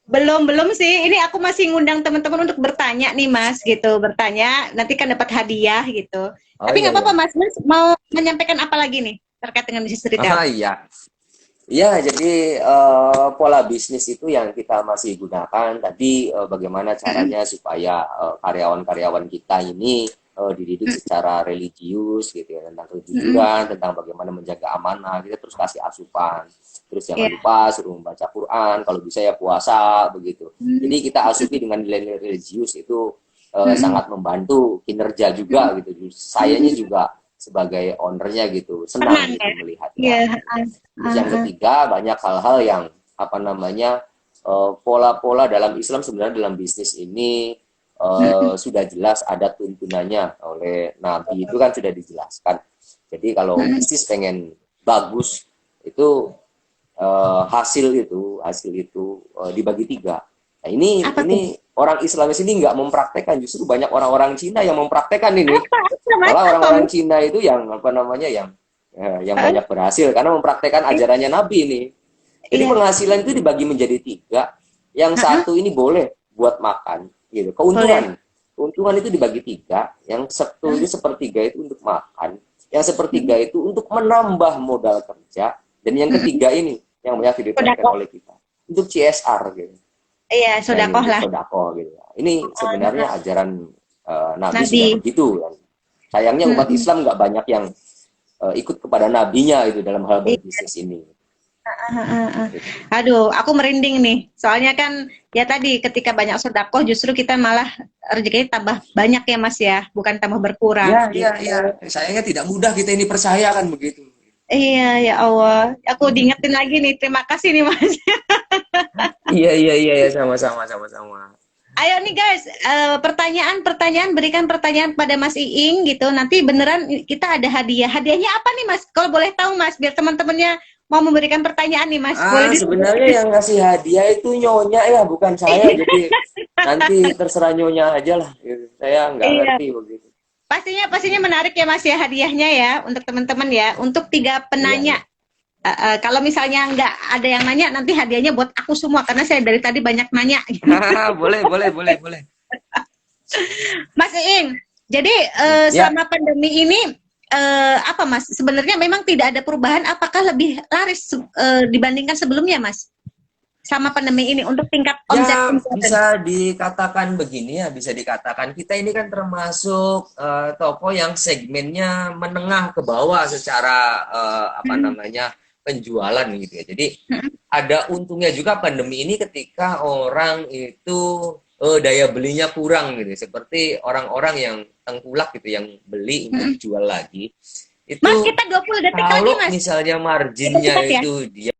[SPEAKER 1] Belum sih. Ini aku masih ngundang teman-teman untuk bertanya nih Mas, gitu. Bertanya, nanti kan dapat hadiah gitu. Tapi nggak apa-apa Mas, mau menyampaikan apa lagi nih terkait dengan bisnis retail?
[SPEAKER 2] Iya, jadi pola bisnis itu yang kita masih gunakan tadi, bagaimana caranya supaya karyawan-karyawan kita ini dididik secara religius gitu ya, tentang kejujuran, tentang bagaimana menjaga amanah, kita terus kasih asupan. Terus jangan lupa suruh membaca Quran, kalau bisa ya puasa begitu. Jadi kita asupi dengan nilai-nilai religius itu sangat membantu kinerja juga gitu. Sayanya juga sebagai ownernya gitu senang gitu melihatnya. Terus yang ketiga, banyak hal-hal yang pola-pola dalam Islam sebenarnya dalam bisnis ini sudah jelas ada tuntunannya oleh Nabi, itu kan sudah dijelaskan. Jadi kalau bisnis pengen bagus itu hasil itu dibagi tiga. Nah ini orang Islam sini nggak mempraktekkan, justru banyak orang-orang Cina yang mempraktekkan ini. Malah orang-orang Cina itu yang yang banyak berhasil karena mempraktekkan ajarannya Nabi ini. Jadi penghasilan itu dibagi menjadi tiga. Yang satu ini boleh buat makan, gitu. Keuntungan itu dibagi tiga. Yang satu ini sepertiga itu untuk makan. Yang sepertiga itu untuk menambah modal kerja. Dan yang ketiga ini yang banyak diterapkan oleh kita untuk CSR gitu.
[SPEAKER 1] Iya, sodakoh lah.
[SPEAKER 2] Sodakoh gitu. Ini sebenarnya ajaran Nabi sudah begitu. Sayangnya umat Islam nggak banyak yang ikut kepada nabinya itu dalam hal berbisnis ini.
[SPEAKER 1] Aduh, aku merinding nih. Soalnya kan ya tadi ketika banyak sodakoh justru kita malah rezekinya tambah banyak ya Mas ya, bukan tambah berkurang.
[SPEAKER 2] Iya. Sayangnya tidak mudah kita ini percaya kan begitu.
[SPEAKER 1] Iya, ya Allah. Aku diingetin lagi nih. Terima kasih nih, Mas.
[SPEAKER 2] Iya, sama-sama.
[SPEAKER 1] Ayo nih guys, pertanyaan, berikan pertanyaan pada Mas Iing gitu. Nanti beneran kita ada hadiah. Hadiahnya apa nih, Mas? Kalau boleh tahu, Mas, biar teman-temannya mau memberikan pertanyaan nih, Mas. Boleh
[SPEAKER 2] sebenarnya yang ngasih hadiah itu Nyonya ya, bukan saya. Jadi nanti terserah Nyonya aja lah. Saya nggak ngerti begitu.
[SPEAKER 1] Pastinya menarik ya Mas ya hadiahnya ya untuk teman-teman ya. Untuk 3 penanya. Kalau misalnya nggak ada yang nanya, nanti hadiahnya buat aku semua karena saya dari tadi banyak nanya.
[SPEAKER 2] Boleh.
[SPEAKER 1] Mas Iing, jadi selama pandemi ini apa Mas? Sebenarnya memang tidak ada perubahan. Apakah lebih laris dibandingkan sebelumnya Mas? Sama pandemi ini untuk tingkat omset
[SPEAKER 2] bisa dikatakan begini ya, bisa dikatakan kita ini kan termasuk toko yang segmennya menengah ke bawah secara penjualan gitu ya. Jadi ada untungnya juga pandemi ini ketika orang itu daya belinya kurang gitu, seperti orang-orang yang tengkulak gitu yang beli untuk jual lagi. Itu
[SPEAKER 1] Mas, kita 20 detik lagi Mas.
[SPEAKER 2] Kalau misalnya marginnya itu dia